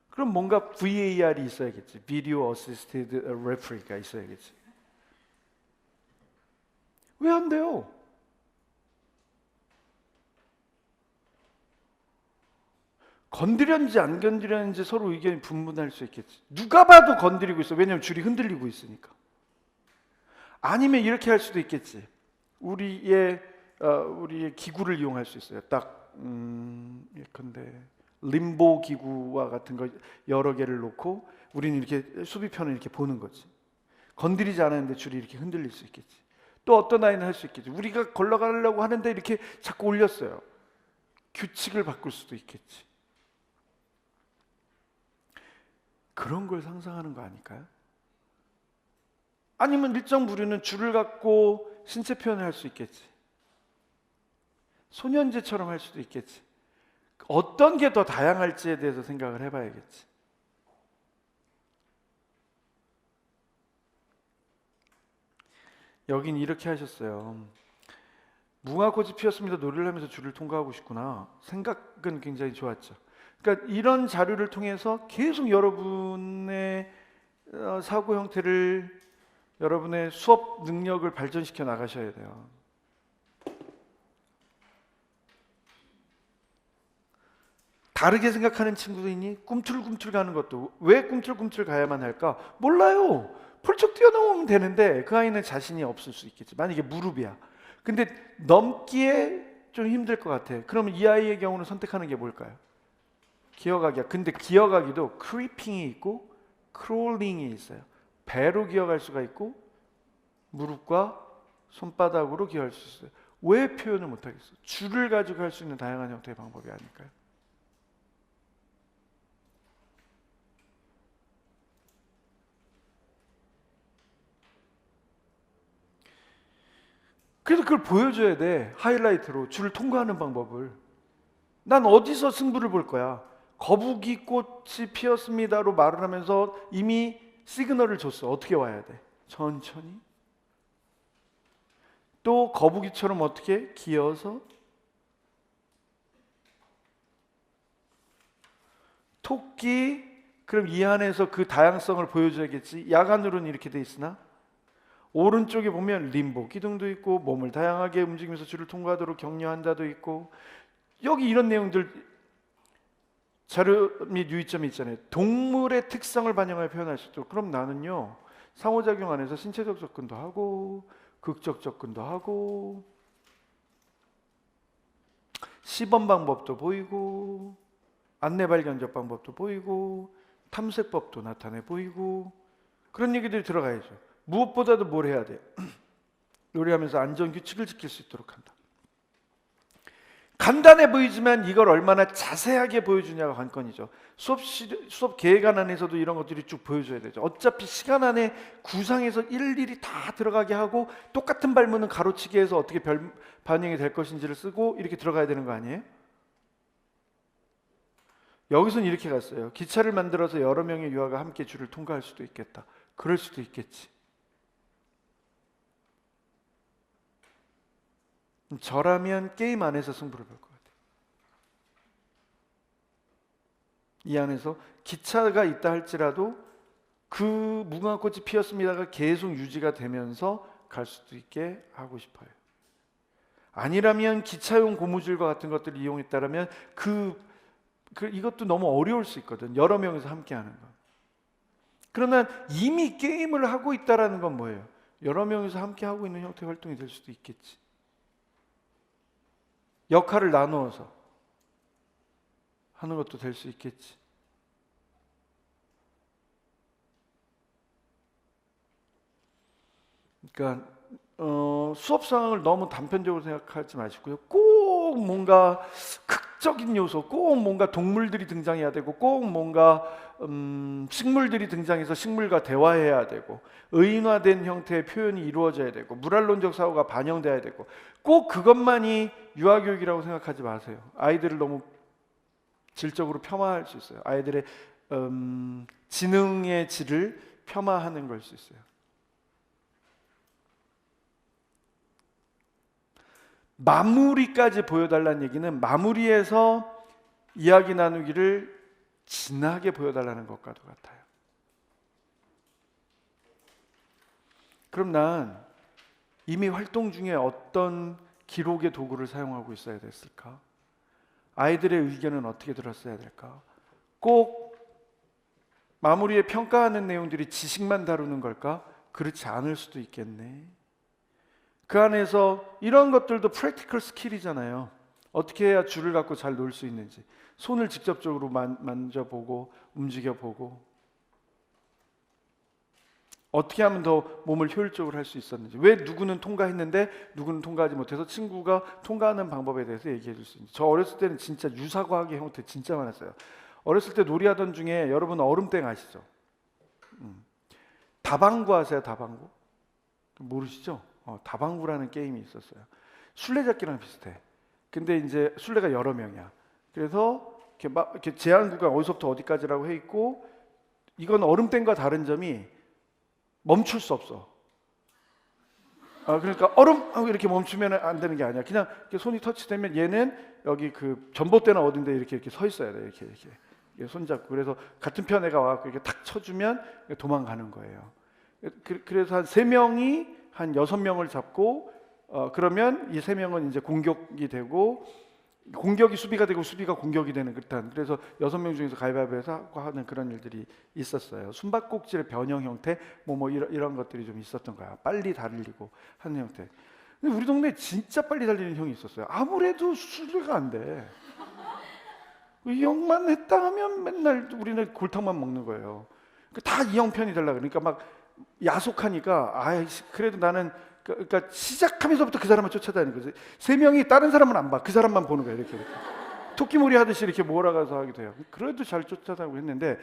그럼 뭔가 VAR이 있어야겠지. 비디오 어시스티드 레프리가 있어야겠지. 왜 안 돼요? 건드렸는지 안 건드렸는지 서로 의견이 분분할 수 있겠지. 누가 봐도 건드리고 있어. 왜냐하면 줄이 흔들리고 있으니까. 아니면 이렇게 할 수도 있겠지. 우리의 기구를 이용할 수 있어요. 딱 예컨대 림보 기구와 같은 거 여러 개를 놓고 우리는 이렇게 수비편을 이렇게 보는 거지. 건드리지 않았는데 줄이 이렇게 흔들릴 수 있겠지. 또 어떤 아이는 할 수 있겠지. 우리가 걸러가려고 하는데 이렇게 자꾸 올렸어요. 규칙을 바꿀 수도 있겠지. 그런 걸 상상하는 거 아닐까요? 아니면 일정 부류는 줄을 갖고 신체 표현을 할 수 있겠지. 소년제처럼 할 수도 있겠지. 어떤 게 더 다양할지에 대해서 생각을 해봐야겠지. 여긴 이렇게 하셨어요. 무궁화꽃이 피었습니다. 노래를 하면서 줄을 통과하고 싶구나. 생각은 굉장히 좋았죠. 그러니까 이런 자료를 통해서 계속 여러분의 사고 형태를, 여러분의 수업 능력을 발전시켜 나가셔야 돼요. 다르게 생각하는 친구도 있니? 꿈틀꿈틀 가는 것도. 왜 꿈틀꿈틀 가야만 할까? 몰라요. 펄쩍 뛰어넘으면 되는데 그 아이는 자신이 없을 수 있겠지. 만약에 무릎이야. 근데 넘기에 좀 힘들 것 같아. 그러면 이 아이의 경우는 선택하는 게 뭘까요? 기어가기야. 근데 기어가기도 크리핑이 있고 크롤링이 있어요. 배로 기어갈 수가 있고 무릎과 손바닥으로 기어갈 수 있어요. 왜 표현을 못하겠어? 줄을 가지고 할 수 있는 다양한 형태의 방법이 아닐까요? 그래서 그걸 보여줘야 돼. 하이라이트로 줄을 통과하는 방법을. 난 어디서 승부를 볼 거야? 거북이 꽃이 피었습니다로 말을 하면서 이미 시그널을 줬어. 어떻게 와야 돼? 천천히. 또 거북이처럼 어떻게? 기어서. 토끼. 그럼 이 안에서 그 다양성을 보여줘야겠지. 야간으로는 이렇게 돼 있으나 오른쪽에 보면 림보 기둥도 있고 몸을 다양하게 움직이면서 줄을 통과하도록 격려한다도 있고, 여기 이런 내용들 자료 및 유의점이 있잖아요. 동물의 특성을 반영하여 표현할 수 있도록. 그럼 나는요 상호작용 안에서 신체적 접근도 하고 극적 접근도 하고 시범 방법도 보이고 안내 발견적 방법도 보이고 탐색법도 나타내 보이고 그런 얘기들이 들어가야죠. 무엇보다도 뭘 해야 돼요? 요리하면서 안전 규칙을 지킬 수 있도록 한다. 간단해 보이지만 이걸 얼마나 자세하게 보여주냐가 관건이죠. 수업 계획안 안에서도 이런 것들이 쭉 보여줘야 되죠. 어차피 시간 안에 구상해서 일일이 다 들어가게 하고 똑같은 발문은 가로치기 해서 어떻게 반영이 될 것인지를 쓰고 이렇게 들어가야 되는 거 아니에요? 여기서는 이렇게 갔어요. 기차를 만들어서 여러 명의 유아가 함께 줄을 통과할 수도 있겠다. 그럴 수도 있겠지. 저라면 게임 안에서 승부를 볼 것 같아요. 이 안에서 기차가 있다 할지라도 그 무궁화꽃이 피었습니다가 계속 유지가 되면서 갈 수도 있게 하고 싶어요. 아니라면 기차용 고무줄과 같은 것들을 이용했다면 이것도 너무 어려울 수 있거든. 여러 명이서 함께 하는 거. 그러나 이미 게임을 하고 있다라는 건 뭐예요? 여러 명이서 함께 하고 있는 형태의 활동이 될 수도 있겠지. 역할을 나누어서 하는 것도 될 수 있겠지. 그러니까 수업 상황을 너무 단편적으로 생각하지 마시고요. 꼭 뭔가 극적인 요소, 꼭 뭔가 동물들이 등장해야 되고, 꼭 뭔가 식물들이 등장해서 식물과 대화해야 되고, 의인화된 형태의 표현이 이루어져야 되고, 물알론적 사고가 반영돼야 되고, 꼭 그것만이 유아교육이라고 생각하지 마세요. 아이들을 너무 질적으로 폄하할 수 있어요. 아이들의 지능의 질을 폄하하는 걸 수 있어요. 마무리까지 보여달라는 얘기는 마무리에서 이야기 나누기를 진하게 보여달라는 것과도 같아요. 그럼 난 이미 활동 중에 어떤 기록의 도구를 사용하고 있어야 됐을까? 아이들의 의견은 어떻게 들었어야 될까? 꼭 마무리에 평가하는 내용들이 지식만 다루는 걸까? 그렇지 않을 수도 있겠네. 그 안에서 이런 것들도 프랙티컬 스킬이잖아요. 어떻게 해야 줄을 갖고 잘 놀 수 있는지, 손을 직접적으로 만져보고 움직여보고, 어떻게 하면 더 몸을 효율적으로 할 수 있었는지, 왜 누구는 통과했는데 누구는 통과하지 못해서 친구가 통과하는 방법에 대해서 얘기해 줄 수 있는지. 저 어렸을 때는 진짜 유사과학의 형태 진짜 많았어요. 어렸을 때 놀이하던 중에 여러분 얼음땡 아시죠? 다방구 아세요? 다방구? 모르시죠? 다방구라는 게임이 있었어요. 술래잡기랑 비슷해. 근데 이제 술래가 여러 명이야. 그래서 이렇게 제한 구간 어디서부터 어디까지라고 해 있고, 이건 얼음땡과 다른 점이 멈출 수 없어. 그러니까 얼음 하고 이렇게 멈추면 안 되는 게 아니야. 그냥 이렇게 손이 터치되면 얘는 여기 그 전봇대나 어딘데 이렇게 서 있어야 돼. 이렇게 손잡고. 그래서 같은 편 애가 와서 이렇게 탁 쳐주면 도망가는 거예요. 그래서 한 3명이 한 6명을 잡고, 그러면 이 3명은 이제 공격이 되고, 공격이 수비가 되고 수비가 공격이 되는 듯한, 그래서 6명 중에서 가위바위보해서 하는 그런 일들이 있었어요. 숨바꼭질의 변형 형태, 이런 것들이 좀 있었던 거야. 빨리 달리고 하는 형태. 근데 우리 동네에 진짜 빨리 달리는 형이 있었어요. 아무래도 수비가 안 돼. 이 형만 했다 하면 맨날 우리는 골탕만 먹는 거예요. 다 이 형 편이 되려고 그러니까 막 야속하니까, 그래도 나는, 그러니까 시작하면서부터 그 사람을 쫓아다니는 거지. 3명이 다른 사람은 안 봐. 그 사람만 보는 거야. 이렇게. 토끼몰이 하듯이 이렇게 몰아가서 하기도 해요. 그래도 잘 쫓아다니고 했는데,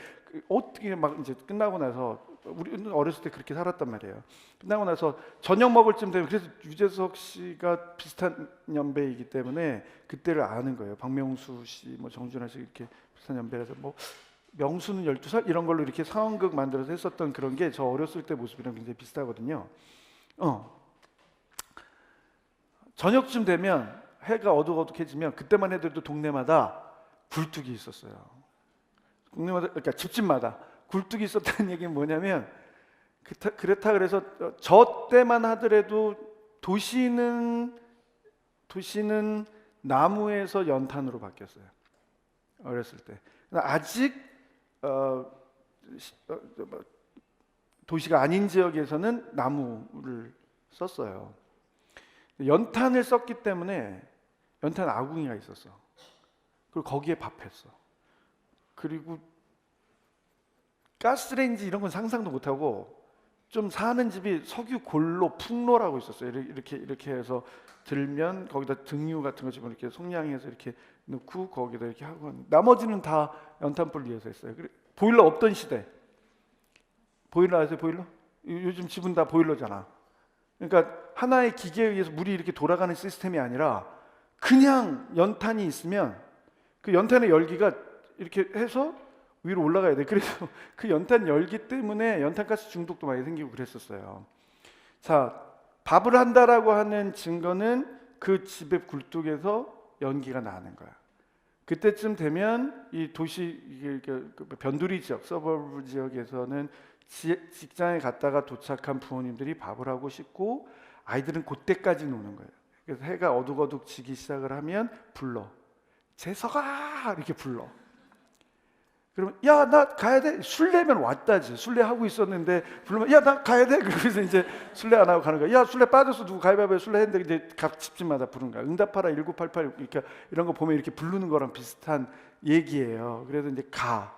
어떻게 막 이제 끝나고 나서, 우리는 어렸을 때 그렇게 살았단 말이에요. 끝나고 나서 저녁 먹을 쯤 되면, 그래서 유재석 씨가 비슷한 연배이기 때문에 그때를 아는 거예요. 박명수 씨, 정준하 씨 이렇게 비슷한 연배라서 명수는 12살? 이런 걸로 이렇게 상황극 만들어서 했었던 그런 게 저 어렸을 때 모습이랑 굉장히 비슷하거든요. 저녁쯤 되면 해가 어둑어둑해지면, 그때만 해도 동네마다 굴뚝이 있었어요. 동네마다, 그러니까 집집마다 굴뚝이 있었다는 얘기는 뭐냐면, 그렇다 그래서 저 때만 하더라도 도시는 나무에서 연탄으로 바뀌었어요. 어렸을 때. 아직 도시가 아닌 지역에서는 나무를 썼어요. 연탄을 썼기 때문에 연탄 아궁이가 있었어. 그리고 거기에 밥했어. 그리고 가스레인지 이런 건 상상도 못하고 좀 사는 집이 석유 골로 풍로라고 있었어요. 이렇게 해서 들면 거기다 등유 같은 거 집어 이렇게 송량해서 이렇게 넣고 거기다 이렇게 하고, 나머지는 다 연탄불 위에서 했어요. 보일러 없던 시대. 보일러 아세요? 보일러? 요즘 집은 다 보일러잖아. 그러니까 하나의 기계에 의해서 물이 이렇게 돌아가는 시스템이 아니라 그냥 연탄이 있으면 그 연탄의 열기가 이렇게 해서 위로 올라가야 돼. 그래서 그 연탄 열기 때문에 연탄가스 중독도 많이 생기고 그랬었어요. 자, 밥을 한다라고 하는 증거는 그 집의 굴뚝에서 연기가 나는 거야. 그때쯤 되면 이 도시 변두리 지역, 서버브 지역에서는 직장에 갔다가 도착한 부모님들이 밥을 하고 씻고 아이들은 그때까지 노는 거예요. 그래서 해가 어둑어둑 지기 시작을 하면 불러. 재석아! 이렇게 불러. 그러면 야, 나 가야 돼. 술래면 왔다지. 술래하고 있었는데 부르면 야, 나 가야 돼. 그러면서 이제 술래 안 하고 가는 거야. 야, 술래 빠졌어. 누구 가위바위보에 술래 했는데 이제 각 집집마다 부른 거야. 응답하라 1988 그러니까 이런 거 보면 이렇게 부르는 거랑 비슷한 얘기예요. 그래서 이제 가.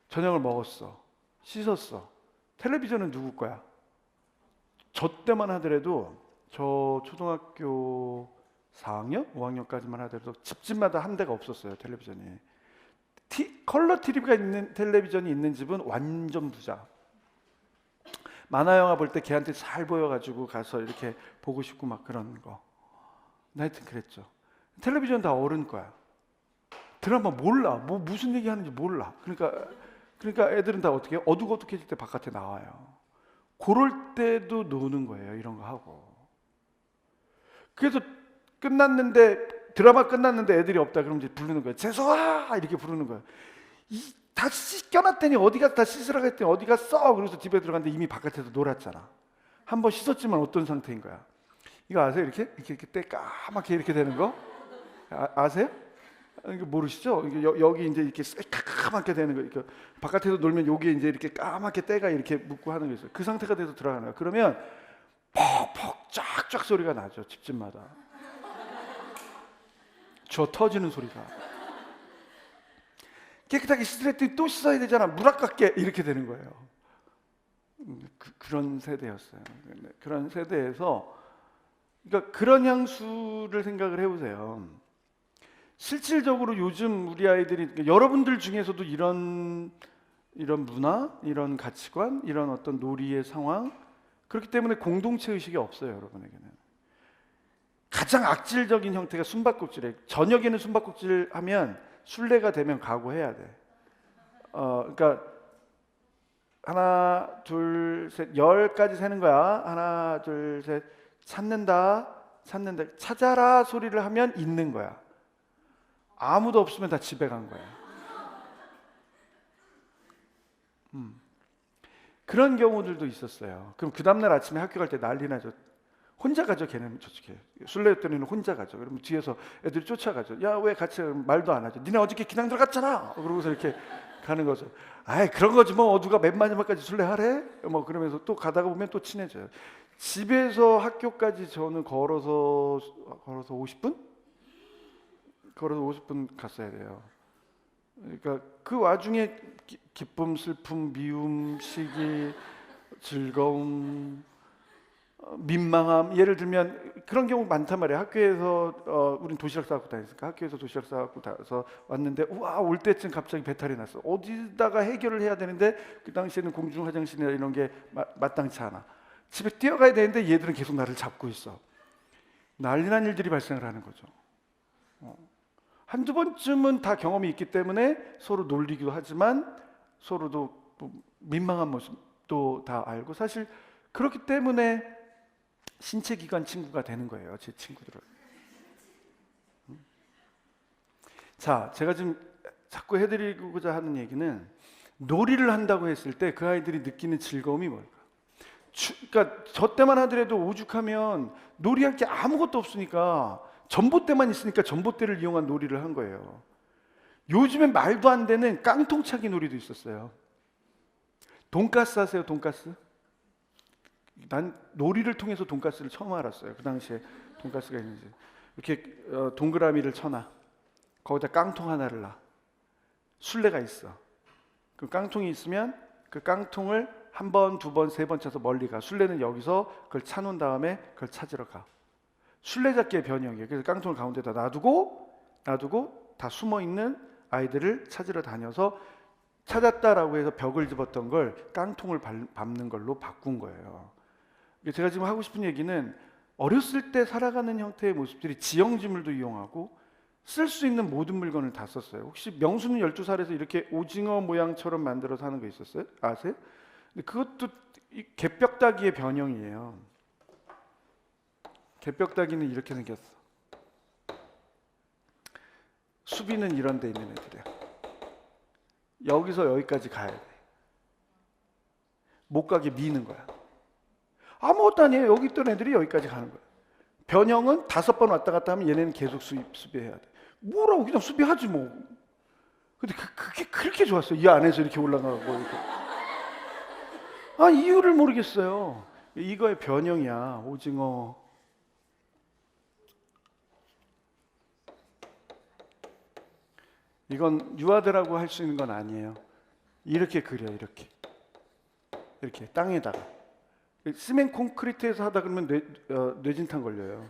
저녁을 먹었어. 씻었어. 텔레비전은 누구 거야? 저 때만 하더라도 저 초등학교 4학년, 5학년까지만 하더라도 집집마다 한 대가 없었어요. 텔레비전이. 컬러 TV가 있는 텔레비전이 있는 집은 완전 부자. 만화 영화 볼 때 걔한테 잘 보여가지고 가서 이렇게 보고 싶고 막 그런 거. 하여튼 그랬죠. 텔레비전 다 어른 거야. 드라마 몰라. 뭐 무슨 얘기 하는지 몰라. 그러니까 애들은 다 어떻게 어둑어둑해질 때 바깥에 나와요. 그럴 때도 노는 거예요. 이런 거 하고. 그래서 드라마 끝났는데 애들이 없다 그러면 이제 부르는 거예요. 재석아! 이렇게 부르는 거예요. 다 씻겨놨더니 어디 가서 다 씻으라고 했더니 어디 갔어? 그래서 집에 들어갔는데 이미 바깥에서 놀았잖아. 한 번 씻었지만 어떤 상태인 거야? 이거 아세요? 이렇게 때 까맣게 이렇게 되는 거? 아세요? 이거 모르시죠? 여기 이제 이렇게 까맣게 되는 거. 이렇게 바깥에서 놀면 여기에 이제 이렇게 까맣게 때가 이렇게 묻고 하는 게 있어요. 그 상태가 돼서 들어가는 거야. 그러면 퍽퍽 쫙쫙 소리가 나죠. 집집마다. 저 터지는 소리가. 깨끗하게 씻으랬더니 또 씻어야 되잖아. 물 아깝게 이렇게 되는 거예요. 그런 세대였어요. 그런 세대에서 그러니까 그런 향수를 생각을 해보세요. 실질적으로 요즘 우리 아이들이 그러니까 여러분들 중에서도 이런 문화, 이런 가치관, 이런 어떤 놀이의 상황 그렇기 때문에 공동체 의식이 없어요. 여러분에게는. 가장 악질적인 형태가 숨바꼭질이에요. 저녁에는 숨바꼭질 하면 술래가 되면 각오해야 돼. 그러니까 하나, 둘, 셋, 10까지 세는 거야. 하나, 둘, 셋, 찾는다. 찾아라 소리를 하면 있는 거야. 아무도 없으면 다 집에 간 거야. 그런 경우들도 있었어요. 그럼 그 다음날 아침에 학교 갈 때 난리 나죠. 혼자 가죠. 걔는 저쪽에 술래였더니 혼자 가죠. 그러면 뒤에서 애들이 쫓아가죠. 야, 왜 같이 말도 안 하죠. 니네 어저께 기낭 들어갔잖아. 그러고서 이렇게 가는 거죠. 아이, 그런 거지 뭐. 누가 맨 마지막까지 술래하래? 뭐 그러면서 또 가다가 보면 또 친해져요. 집에서 학교까지 저는 걸어서 50분? 걸어서 50분 갔어야 돼요. 그러니까 그 와중에 기쁨, 슬픔, 미움, 시기, 즐거움, 민망함, 예를 들면 그런 경우 많단 말이에요. 학교에서 우린 도시락 싸갖고 다녔으니까 학교에서 도시락 싸갖고 다서 왔는데 우와 올 때쯤 갑자기 배탈이 났어. 어디다가 해결을 해야 되는데 그 당시에는 공중 화장실이나 이런 게 마땅치 않아. 집에 뛰어가야 되는데 얘들은 계속 나를 잡고 있어. 난리난 일들이 발생을 하는 거죠. 한두 번쯤은 다 경험이 있기 때문에 서로 놀리기도 하지만 서로도 민망한 모습도 다 알고 사실 그렇기 때문에 신체 기관 친구가 되는 거예요. 제 친구들은. 자, 제가 지금 자꾸 해드리고자 하는 얘기는 놀이를 한다고 했을 때 그 아이들이 느끼는 즐거움이 뭘까? 그러니까 저 때만 하더라도 오죽하면 놀이할 게 아무것도 없으니까 전봇대만 있으니까 전봇대를 이용한 놀이를 한 거예요. 요즘엔 말도 안 되는 깡통차기 놀이도 있었어요. 돈가스 아세요? 돈가스? 난 놀이를 통해서 돈가스를 처음 알았어요. 그 당시에 돈가스가 있는지. 이렇게 동그라미를 쳐놔. 거기다 깡통 하나를 놔. 술래가 있어. 그 깡통이 있으면 그 깡통을 한 번, 두 번, 세 번 쳐서 멀리 가. 술래는 여기서 그걸 차놓은 다음에 그걸 찾으러 가. 술래잡기의 변형이에요. 그래서 깡통을 가운데다 놔두고 다 숨어 있는 아이들을 찾으러 다녀서 찾았다라고 해서 벽을 집었던 걸 깡통을 밟는 걸로 바꾼 거예요. 제가 지금 하고 싶은 얘기는 어렸을 때 살아가는 형태의 모습들이 지형지물도 이용하고 쓸 수 있는 모든 물건을 다 썼어요. 혹시 명수는 12살에서 이렇게 오징어 모양처럼 만들어서 하는 거 있었어요? 아세요? 근데 그것도 개벽다기의 변형이에요. 개벽다기는 이렇게 생겼어. 수비는 이런 데 있는 애들이야. 여기서 여기까지 가야 돼. 못 가게 미는 거야. 아무것도 아니에요. 여기 있던 애들이 여기까지 가는 거야. 변형은 5번 왔다 갔다 하면 얘네는 계속 수비해야 돼. 뭐라고 그냥 수비하지 뭐. 근데 그게 그렇게 좋았어요. 이 안에서 이렇게 올라가고 이렇게. 이유를 모르겠어요. 이거의 변형이야. 오징어. 이건 유아들하고 할 수 있는 건 아니에요. 이렇게 그려. 이렇게 땅에다가. 시멘 콘크리트에서 하다 그러면 뇌진탕 걸려요.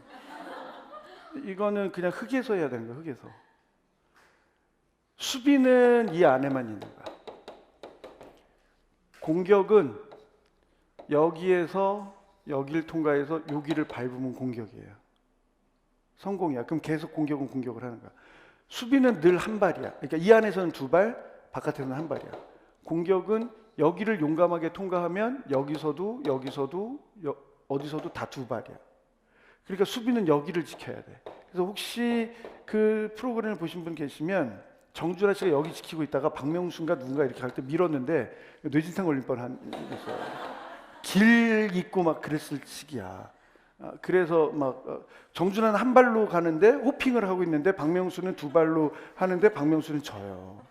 이거는 그냥 흙에서 해야 되는 거야. 흙에서. 수비는 이 안에만 있는 거야. 공격은 여기에서 여기를 통과해서 여기를 밟으면 공격이에요. 성공이야. 그럼 계속 공격을 하는 거야. 수비는 늘 한 발이야. 그러니까 이 안에서는 2발, 바깥에서는 한 발이야. 공격은 여기를 용감하게 통과하면 여기서도 어디서도 다 2발이야. 그러니까 수비는 여기를 지켜야 돼. 그래서 혹시 그 프로그램을 보신 분 계시면 정준하 씨가 여기 지키고 있다가 박명수인가 누군가 이렇게 갈 때 밀었는데 뇌진탕 걸릴 뻔한 있어요. 길 있고 막 그랬을 시기야. 그래서 막 정준하는 한 발로 가는데 호핑을 하고 있는데 박명수는 2발로 하는데 박명수는 져요.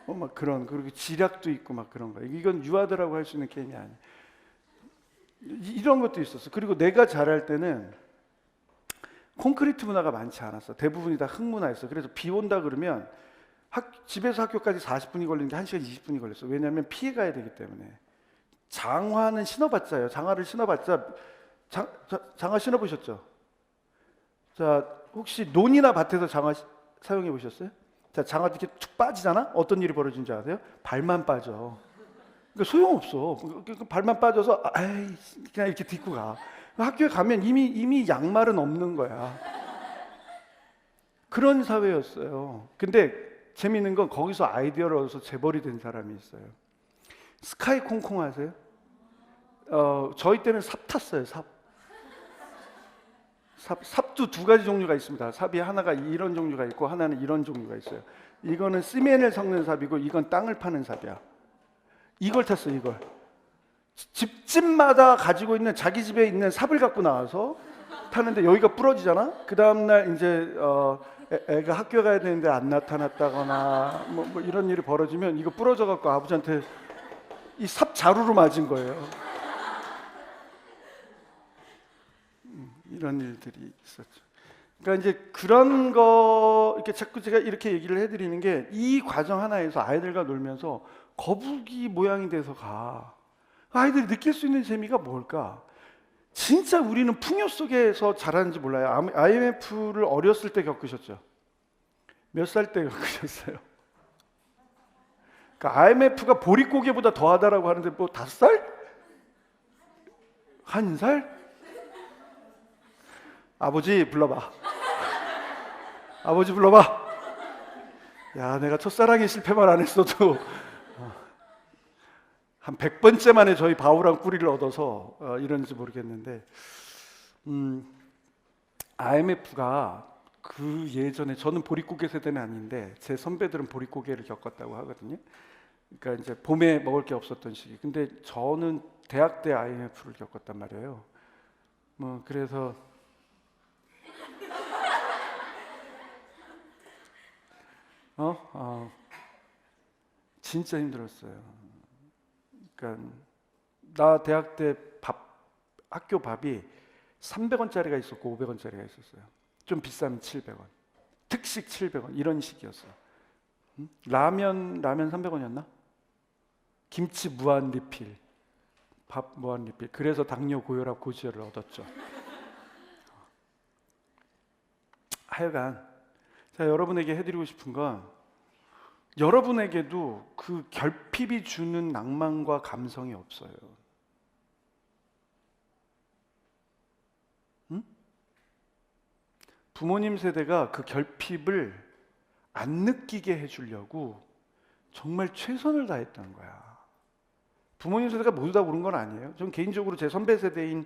막 그리고 지략도 있고 막 그런 거. 이건 유아들하고 할 수 있는 게임이 아니야. 이런 것도 있었어. 그리고 내가 잘할 때는 콘크리트 문화가 많지 않았어. 대부분이 다 흙 문화였어. 그래서 비 온다 그러면 집에서 학교까지 40분이 걸리는 게 1시간 20분이 걸렸어. 왜냐하면 피해 가야 되기 때문에. 장화는 신어봤자요. 장화를 신어봤자 장화 신어보셨죠? 자, 혹시 논이나 밭에서 장화 사용해 보셨어요? 자, 장화 이렇게 툭 빠지잖아? 어떤 일이 벌어지는 줄 아세요? 발만 빠져. 그러니까 소용없어. 발만 빠져서 그냥 이렇게 딛고 가. 학교에 가면 이미 양말은 없는 거야. 그런 사회였어요. 근데 재미있는 건 거기서 아이디어를 얻어서 재벌이 된 사람이 있어요. 스카이 콩콩 아세요? 저희 때는 삽 탔어요. 삽도 2가지 종류가 있습니다. 삽이 하나가 이런 종류가 있고 하나는 이런 종류가 있어요. 이거는 시멘을 섞는 삽이고 이건 땅을 파는 삽이야. 이걸 탔어요. 이걸. 집집마다 가지고 있는 자기 집에 있는 삽을 갖고 나와서 타는데 여기가 부러지잖아. 그 다음 날 이제 애가 학교 가야 되는데 안 나타났다거나 뭐 이런 일이 벌어지면 이거 부러져 갖고 아버지한테 이 삽 자루로 맞은 거예요. 이런 일들이 있었죠. 그러니까 이제 그런 거 이렇게 자꾸 제가 이렇게 얘기를 해드리는 게 이 과정 하나에서 아이들과 놀면서 거북이 모양이 돼서 가. 아이들이 느낄 수 있는 재미가 뭘까? 진짜 우리는 풍요 속에서 자라는지 몰라요. IMF를 어렸을 때 겪으셨죠? 몇 살 때 겪으셨어요? 그러니까 IMF가 보릿고개보다 더하다라고 하는데 뭐 5살? 1살? 아버지 불러봐. 아버지 불러봐. 야, 내가 첫사랑의 실패만 안 했어도 한 100번째 만에 저희 바우랑 꾸리를 얻어서 이런지 모르겠는데 IMF가 그 예전에 저는 보릿고개 세대는 아닌데 제 선배들은 보릿고개를 겪었다고 하거든요. 그러니까 이제 봄에 먹을 게 없었던 시기. 근데 저는 대학 때 IMF를 겪었단 말이에요. 뭐 그래서 진짜 힘들었어요. 그러니까 나 대학 때 학교 밥이 300원짜리가 있었고 500원짜리가 있었어요. 좀 비싸면 700원. 특식 700원 이런 식이었어. 라면 300원이었나? 김치 무한 리필, 밥 무한 리필. 그래서 당뇨, 고혈압, 고지혈을 얻었죠. 하여간 제가 여러분에게 해드리고 싶은 건 여러분에게도 그 결핍이 주는 낭만과 감성이 없어요. 응? 부모님 세대가 그 결핍을 안 느끼게 해주려고 정말 최선을 다했다는 거야. 부모님 세대가 모두 다 그런 건 아니에요. 전 개인적으로 제 선배 세대인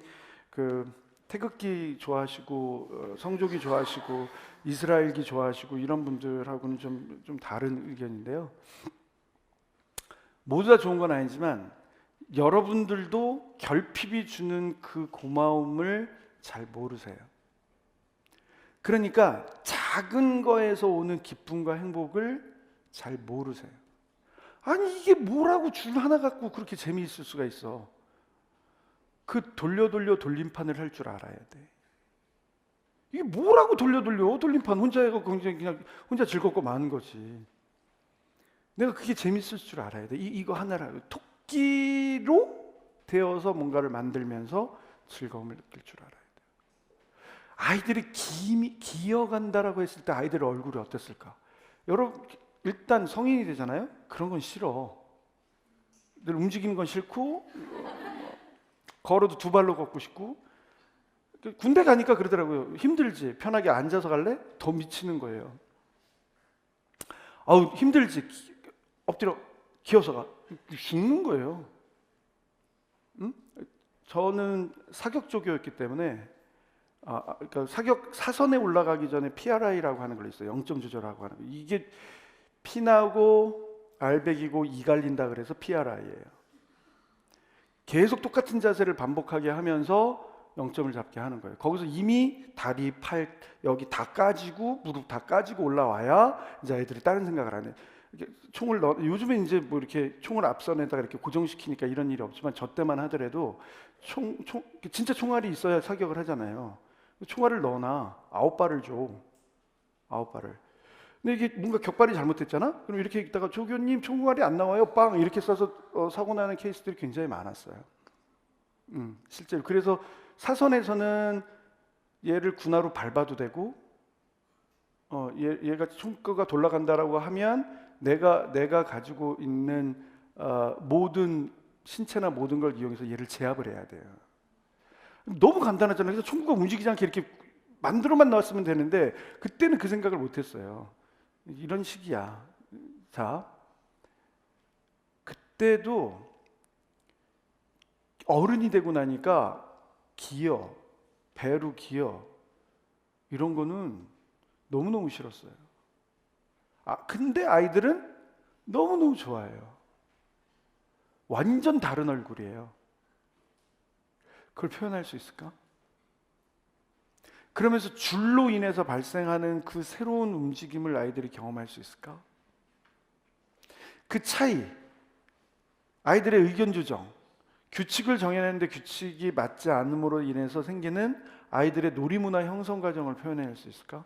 그 태극기 좋아하시고 성조기 좋아하시고 이스라엘기 좋아하시고 이런 분들하고는 좀 다른 의견인데요. 모두 다 좋은 건 아니지만 여러분들도 결핍이 주는 그 고마움을 잘 모르세요. 그러니까 작은 거에서 오는 기쁨과 행복을 잘 모르세요. 아니 이게 뭐라고 줄 하나 갖고 그렇게 재미있을 수가 있어. 그 돌림판을 할 줄 알아야 돼. 이게 뭐라고 돌림판 혼자 해갖고 그냥 혼자 즐겁고 마는 거지. 내가 그게 재밌을 줄 알아야 돼. 이거 하나라도 토끼로 되어서 뭔가를 만들면서 즐거움을 느낄 줄 알아야 돼. 아이들이 기어간다라고 했을 때 아이들의 얼굴이 어땠을까? 여러분 일단 성인이 되잖아요. 그런 건 싫어. 늘 움직이는 건 싫고 걸어도 두 발로 걷고 싶고. 군대 가니까 그러더라고요. 힘들지? 편하게 앉아서 갈래? 더 미치는 거예요. 아우 힘들지? 엎드려 기어서 가. 죽는 거예요. 응? 저는 사격조교였기 때문에 그러니까 사선에 올라가기 전에 PRI라고 하는 걸 있어요. 0점 조절하고 하는 거. 이게 피나고 알배기고 이갈린다 그래서 PRI예요. 계속 똑같은 자세를 반복하게 하면서 0점을 잡게 하는 거예요. 거기서 이미 다리, 팔 여기 다 까지고 무릎 다 까지고 올라와야 이제 애들이 다른 생각을 안 해. 총을 요즘에 이제 뭐 이렇게 총을 앞선에다가 이렇게 고정시키니까 이런 일이 없지만 저 때만 하더라도 진짜 총알이 있어야 사격을 하잖아요. 총알을 넣어놔. 9발을 줘. 9발을. 근데 이게 뭔가 격발이 잘못됐잖아? 그럼 이렇게 있다가 조교님 총알이 안 나와요. 빵 이렇게 쏴서 사고 나는 케이스들이 굉장히 많았어요. 실제로. 그래서 사선에서는 얘를 군화로 밟아도 되고 얘가 총구가 돌아간다라고 하면 내가 가지고 있는 모든 신체나 모든 걸 이용해서 얘를 제압을 해야 돼요. 너무 간단하잖아요. 그래서 총구가 움직이지 않게 이렇게 만들어만 나왔으면 되는데 그때는 그 생각을 못했어요. 이런 식이야. 자, 그때도 어른이 되고 나니까 배로 기어 이런 거는 너무너무 싫었어요. 근데 아이들은 너무너무 좋아해요. 완전 다른 얼굴이에요. 그걸 표현할 수 있을까? 그러면서 줄로 인해서 발생하는 그 새로운 움직임을 아이들이 경험할 수 있을까? 그 차이, 아이들의 의견 조정, 규칙을 정해냈는데 규칙이 맞지 않음으로 인해서 생기는 아이들의 놀이문화 형성 과정을 표현해낼 수 있을까?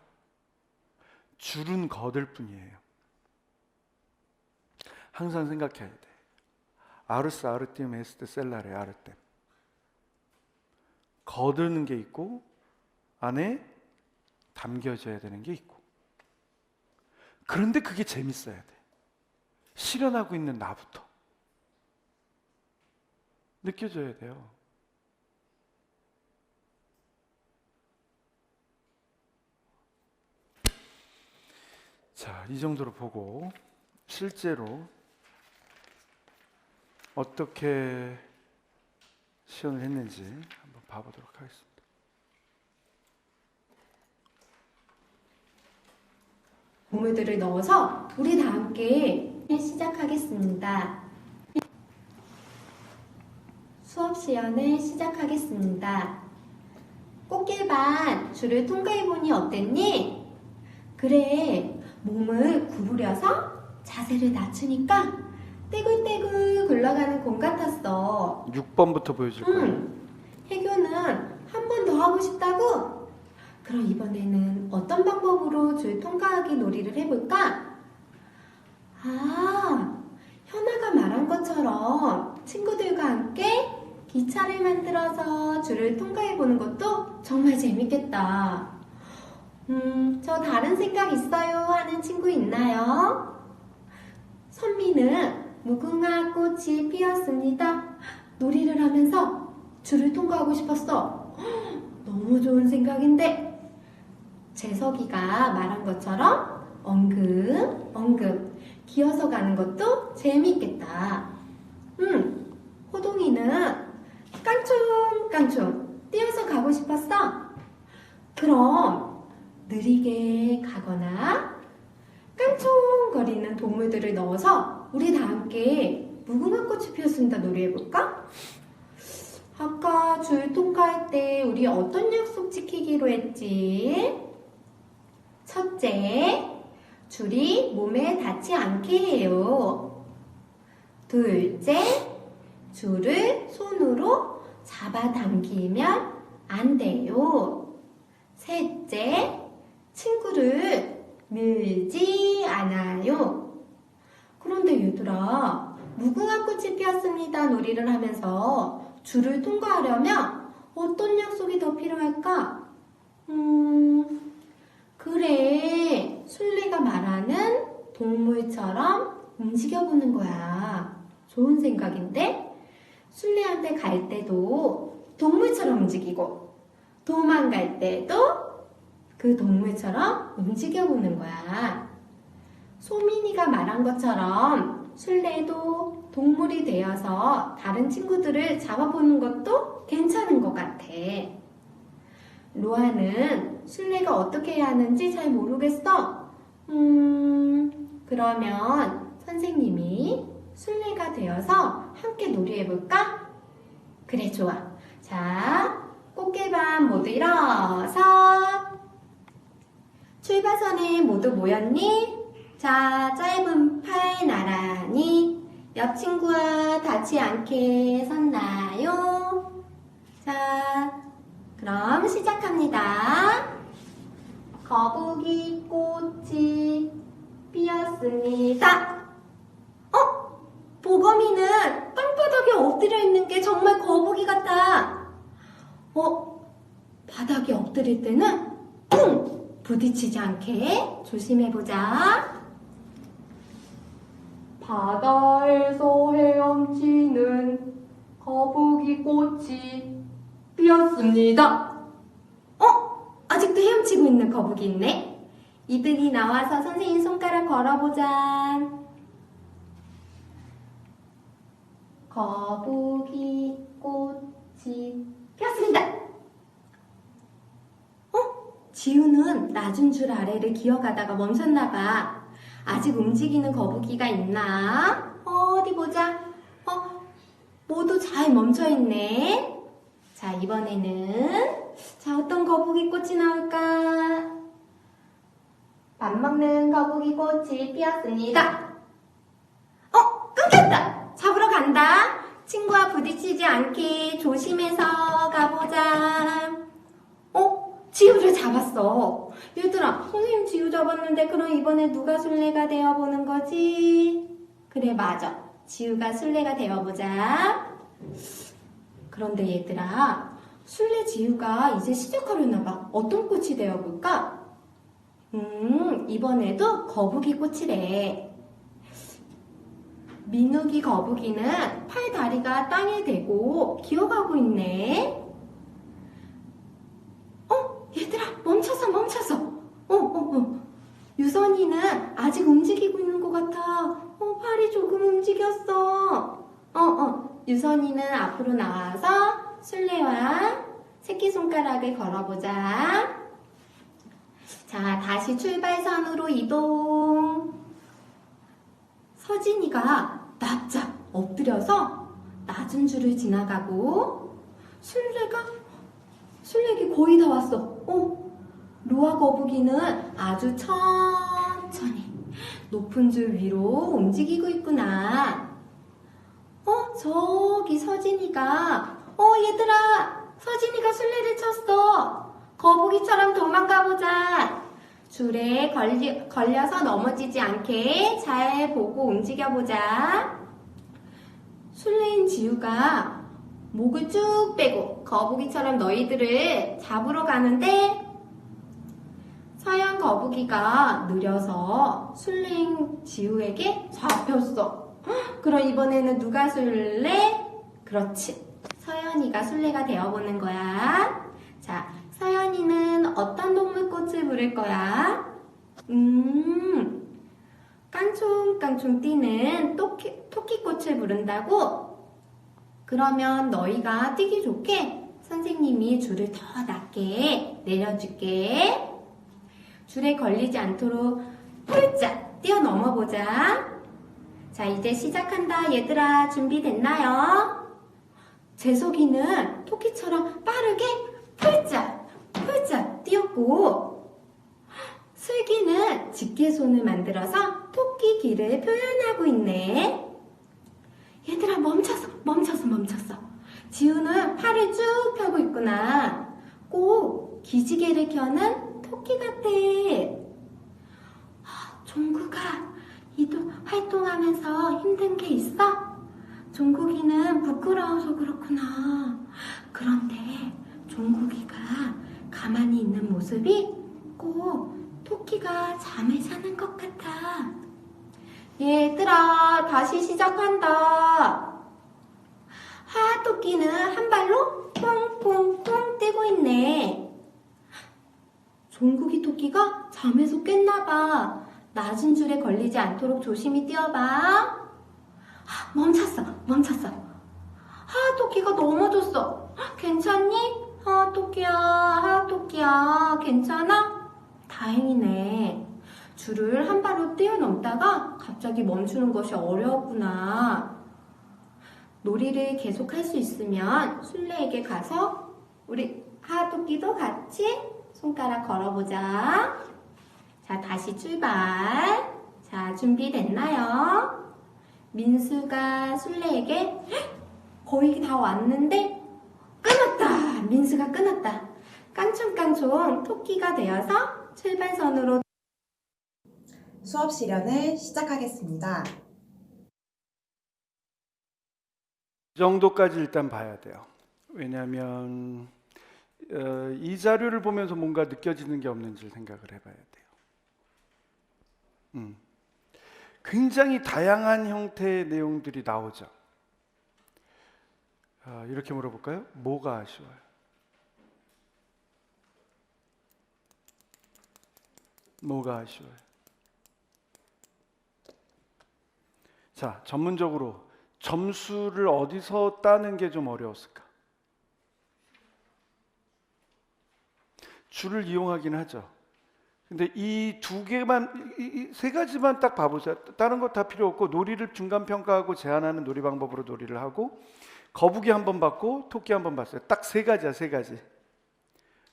줄은 거들 뿐이에요. 항상 생각해야 돼. 아르스 아르띠움 에스테 셀라레 아르템. 거드는 게 있고 안에 담겨져야 되는 게 있고. 그런데 그게 재밌어야 돼. 실현하고 있는 나부터 느껴져야 돼요. 자, 이 정도로 보고 실제로 어떻게 시연을 했는지 한번 봐보도록 하겠습니다. 보물들을 넣어서 우리 다 함께 시작하겠습니다. 수업 시연을 시작하겠습니다. 꽃길반 줄을 통과해보니 어땠니? 그래, 몸을 구부려서 자세를 낮추니까 떼굴떼굴 굴러가는 공 같았어. 6번부터 보여줄 거예요. 해교는 한 번 더 하고 싶다고? 그럼 이번에는 어떤 방법으로 줄 통과하기 놀이를 해볼까? 아, 현아가 말한 것처럼 친구들과 함께 기차를 만들어서 줄을 통과해보는 것도 정말 재밌겠다. 저 다른 생각 있어요 하는 친구 있나요? 선미는 무궁화 꽃이 피었습니다. 놀이를 하면서 줄을 통과하고 싶었어. 너무 좋은 생각인데. 재석이가 말한 것처럼 엉금 기어서 가는 것도 재미있겠다. 호동이는 깡충깡충 뛰어서 가고 싶었어. 그럼 느리게 가거나 깡충거리는 동물들을 넣어서 우리 다 함께 무궁화 꽃이 피었습니다 놀이 해볼까? 아까 줄 통과할 때 우리 어떤 약속 지키기로 했지? 첫째, 줄이 몸에 닿지 않게 해요. 둘째, 줄을 손으로 잡아당기면 안 돼요. 셋째, 친구를 밀지 않아요. 그런데 얘들아, 무궁화 꽃이 피었습니다 놀이를 하면서 줄을 통과하려면 어떤 약속이 더 필요할까? 그래, 술래가 말하는 동물처럼 움직여보는 거야. 좋은 생각인데? 술래한테 갈 때도 동물처럼 움직이고 도망갈 때도 그 동물처럼 움직여보는 거야. 소민이가 말한 것처럼 술래도 동물이 되어서 다른 친구들을 잡아보는 것도 괜찮은 것 같아. 로아는 술래가 어떻게 해야 하는지 잘 모르겠어. 그러면 선생님이 술래가 되어서 함께 놀이해볼까? 그래, 좋아. 자, 꽃게반 모두 일어서. 출발선에 모두 모였니? 자, 짧은 팔 나란히 옆 친구와 닿지 않게 섰나요? 자, 그럼 시작합니다. 거북이 꽃이 피었습니다. 보검이는 땅바닥에 엎드려 있는 게 정말 거북이 같아. 바닥에 엎드릴 때는 쿵! 부딪히지 않게 조심해보자. 바다에서 헤엄치는 거북이 꽃이 피었습니다. 아직도 헤엄치고 있는 거북이 있네. 이들이 나와서 선생님 손가락 걸어보자. 거북이 꽃이 피었습니다. 지우는 낮은 줄 아래를 기어가다가 멈췄나봐. 아직 움직이는 거북이가 있나? 어디 보자. 모두 잘 멈춰있네. 자, 이번에는 어떤 거북이 꽃이 나올까? 밥 먹는 거북이 꽃이 피었습니다. 끊겼다. 잡으러 간다. 친구와 부딪히지 않게 조심해서 가보자. 지우를 잡았어. 얘들아, 선생님 지우 잡았는데 그럼 이번에 누가 술래가 되어보는 거지? 그래, 맞아. 지우가 술래가 되어보자. 그런데 얘들아, 술래 지우가 이제 시작하려나 봐. 어떤 꽃이 되어볼까? 이번에도 거북이 꽃이래. 민욱이 거북이는 팔 다리가 땅에 대고 기어가고 있네. 얘들아, 멈춰서. 유선이는 아직 움직이고 있는 것 같아. 팔이 조금 움직였어. 유선이는 앞으로 나와서 술래와 새끼손가락을 걸어보자. 자, 다시 출발선으로 이동. 서진이가 납작 엎드려서 낮은 줄을 지나가고 술래기 거의 다 왔어. 로아 거북이는 아주 천천히 높은 줄 위로 움직이고 있구나. 저기 서진이가, 얘들아, 서진이가 술래를 쳤어. 거북이처럼 도망가보자. 줄에 걸려서 넘어지지 않게 잘 보고 움직여보자. 술래인 지우가 목을 쭉 빼고 거북이처럼 너희들을 잡으러 가는데 서양 거북이가 느려서 술래인 지우에게 잡혔어. 그럼 이번에는 누가 술래? 그렇지. 서연이가 술래가 되어보는 거야. 자, 서연이는 어떤 동물꽃을 부를 거야? 깡총깡총 뛰는 토끼꽃을 부른다고? 그러면 너희가 뛰기 좋게 선생님이 줄을 더 낮게 내려줄게. 줄에 걸리지 않도록 훌쩍 뛰어넘어보자. 자, 이제 시작한다. 얘들아, 준비됐나요? 재석이는 토끼처럼 빠르게 훌쩍 뛰었고, 슬기는 집게손을 만들어서 토끼 길을 표현하고 있네. 얘들아, 멈췄어. 지우는 팔을 쭉 펴고 있구나. 꼭 기지개를 켜는 토끼 같아. 종국아, 활동하면서 힘든 게 있어? 종국이는 부끄러워서 그렇구나. 그런데 종국이가 가만히 있는 모습이 꼭 토끼가 잠을 자는 것 같아. 얘들아, 다시 시작한다. 하토끼는 한 발로 퐁퐁퐁 뛰고 있네. 종국이 토끼가 잠에서 깼나봐. 낮은 줄에 걸리지 않도록 조심히 뛰어봐. 멈췄어. 하토끼가 넘어졌어. 괜찮니? 하토끼야, 괜찮아? 다행이네. 줄을 한 발로 뛰어넘다가 갑자기 멈추는 것이 어려웠구나. 놀이를 계속할 수 있으면 술래에게 가서 우리 하토끼도 같이 손가락 걸어보자. 자, 다시 출발. 자, 준비됐나요? 민수가 술래에게 거의 다 왔는데 끊었다. 민수가 끊었다. 깡총깡총 토끼가 되어서 출발선으로 수업 실현을 시작하겠습니다. 이 정도까지 일단 봐야 돼요. 왜냐하면 이 자료를 보면서 뭔가 느껴지는 게 없는지 생각을 해봐야 돼요. 굉장히 다양한 형태의 내용들이 나오죠. 이렇게 물어볼까요? 뭐가 아쉬워요? 뭐가 아쉬워요? 자, 전문적으로 점수를 어디서 따는 게 좀 어려웠을까? 줄을 이용하긴 하죠. 근데 이 두 개만, 이 세 가지만 딱 봐보자. 다른 거 다 필요 없고, 놀이를 중간 평가하고 제한하는 놀이 방법으로 놀이를 하고, 거북이 한 번 봤고 토끼 한 번 봤어요. 딱 세 가지야, 세 가지.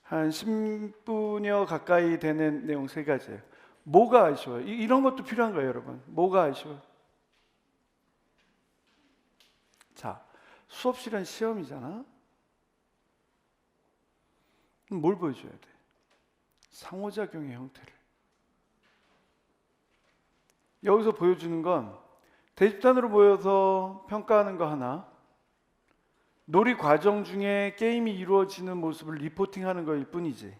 한 10분여 가까이 되는 내용 세 가지예요. 뭐가 아쉬워요? 이런 것도 필요한 거예요, 여러분. 뭐가 아쉬워요? 자, 수업 실은 시험이잖아. 뭘 보여줘야 돼? 상호작용의 형태를. 여기서 보여주는 건 대집단으로 모여서 평가하는 거 하나, 놀이 과정 중에 게임이 이루어지는 모습을 리포팅하는 거일 뿐이지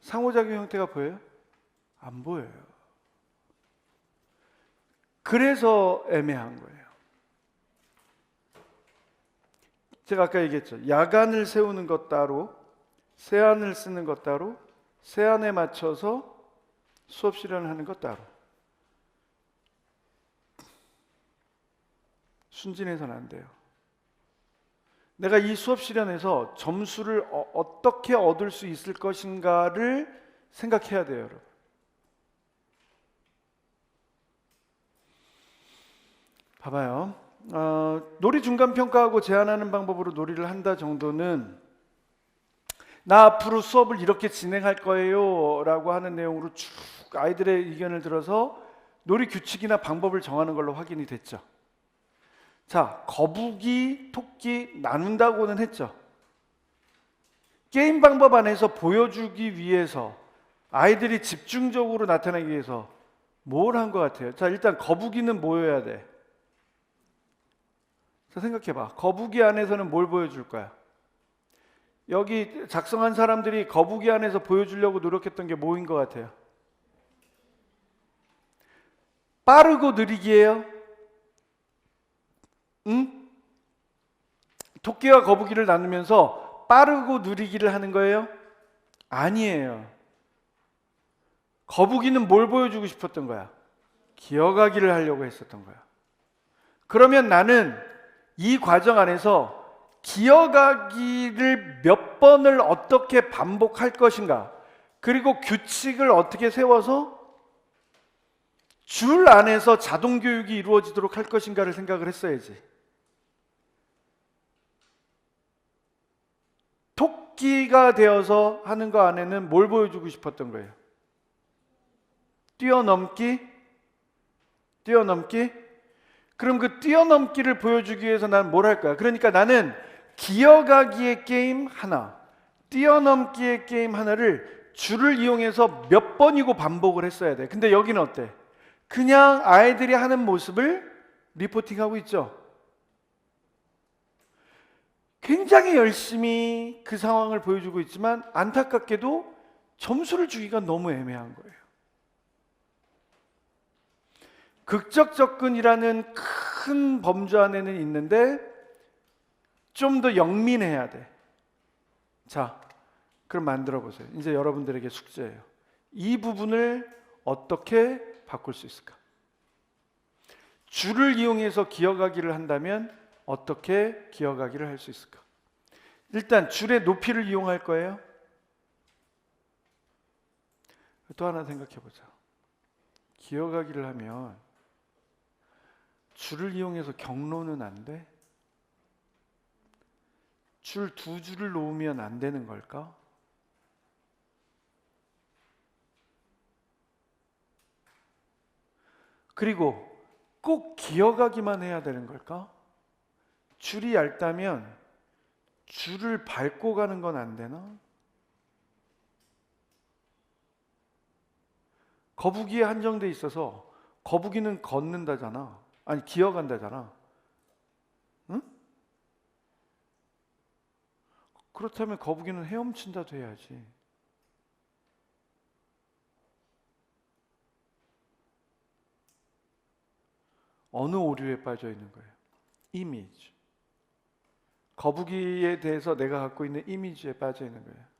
상호작용 형태가 보여요? 안 보여요. 그래서 애매한 거예요. 제가 아까 얘기했죠. 야간을 세우는 것 따로, 세안을 쓰는 것 따로, 세안에 맞춰서 수업 실현을 하는 것 따로. 순진해서는 안 돼요. 내가 이 수업 실현에서 점수를 어떻게 얻을 수 있을 것인가를 생각해야 돼요, 여러분. 봐봐요. 놀이 중간 평가하고 제한하는 방법으로 놀이를 한다 정도는 나 앞으로 수업을 이렇게 진행할 거예요 라고 하는 내용으로 쭉 아이들의 의견을 들어서 놀이 규칙이나 방법을 정하는 걸로 확인이 됐죠. 자, 거북이, 토끼 나눈다고는 했죠. 게임 방법 안에서 보여주기 위해서 아이들이 집중적으로 나타나기 위해서 뭘 한 것 같아요? 자, 일단 거북이는 뭐여야 돼? 자, 생각해봐. 거북이 안에서는 뭘 보여줄 거야? 여기 작성한 사람들이 거북이 안에서 보여주려고 노력했던 게 뭐인 것 같아요? 빠르고 느리기예요? 응? 토끼와 거북이를 나누면서 빠르고 느리기를 하는 거예요? 아니에요. 거북이는 뭘 보여주고 싶었던 거야? 기어가기를 하려고 했었던 거야. 그러면 나는 이 과정 안에서 기어가기를 몇 번을 어떻게 반복할 것인가, 그리고 규칙을 어떻게 세워서 줄 안에서 자동 교육이 이루어지도록 할 것인가를 생각을 했어야지. 토끼가 되어서 하는 거 안에는 뭘 보여주고 싶었던 거예요? 뛰어넘기? 뛰어넘기? 그럼 그 뛰어넘기를 보여주기 위해서 나는 뭘 할 거야? 그러니까 나는 기어가기의 게임 하나, 뛰어넘기의 게임 하나를 줄을 이용해서 몇 번이고 반복을 했어야 돼. 근데 여기는 어때? 그냥 아이들이 하는 모습을 리포팅하고 있죠. 굉장히 열심히 그 상황을 보여주고 있지만 안타깝게도 점수를 주기가 너무 애매한 거예요. 극적 접근이라는 큰 범주 안에는 있는데 좀 더 영민해야 돼. 자, 그럼 만들어 보세요. 이제 여러분들에게 숙제예요. 이 부분을 어떻게 바꿀 수 있을까? 줄을 이용해서 기어가기를 한다면 어떻게 기어가기를 할 수 있을까? 일단 줄의 높이를 이용할 거예요. 또 하나 생각해 보자. 기어가기를 하면 줄을 이용해서 경로는 안 돼? 줄 두 줄을 놓으면 안 되는 걸까? 그리고 꼭 기어가기만 해야 되는 걸까? 줄이 얇다면 줄을 밟고 가는 건 안 되나? 거북이에 한정돼 있어서 거북이는 걷는다잖아. 아니, 기어간다잖아. 응? 그렇다면 거북이는 헤엄친다도 해야지. 어느 오류에 빠져 있는 거예요? 이미지. 거북이에 대해서 내가 갖고 있는 이미지에 빠져 있는 거예요.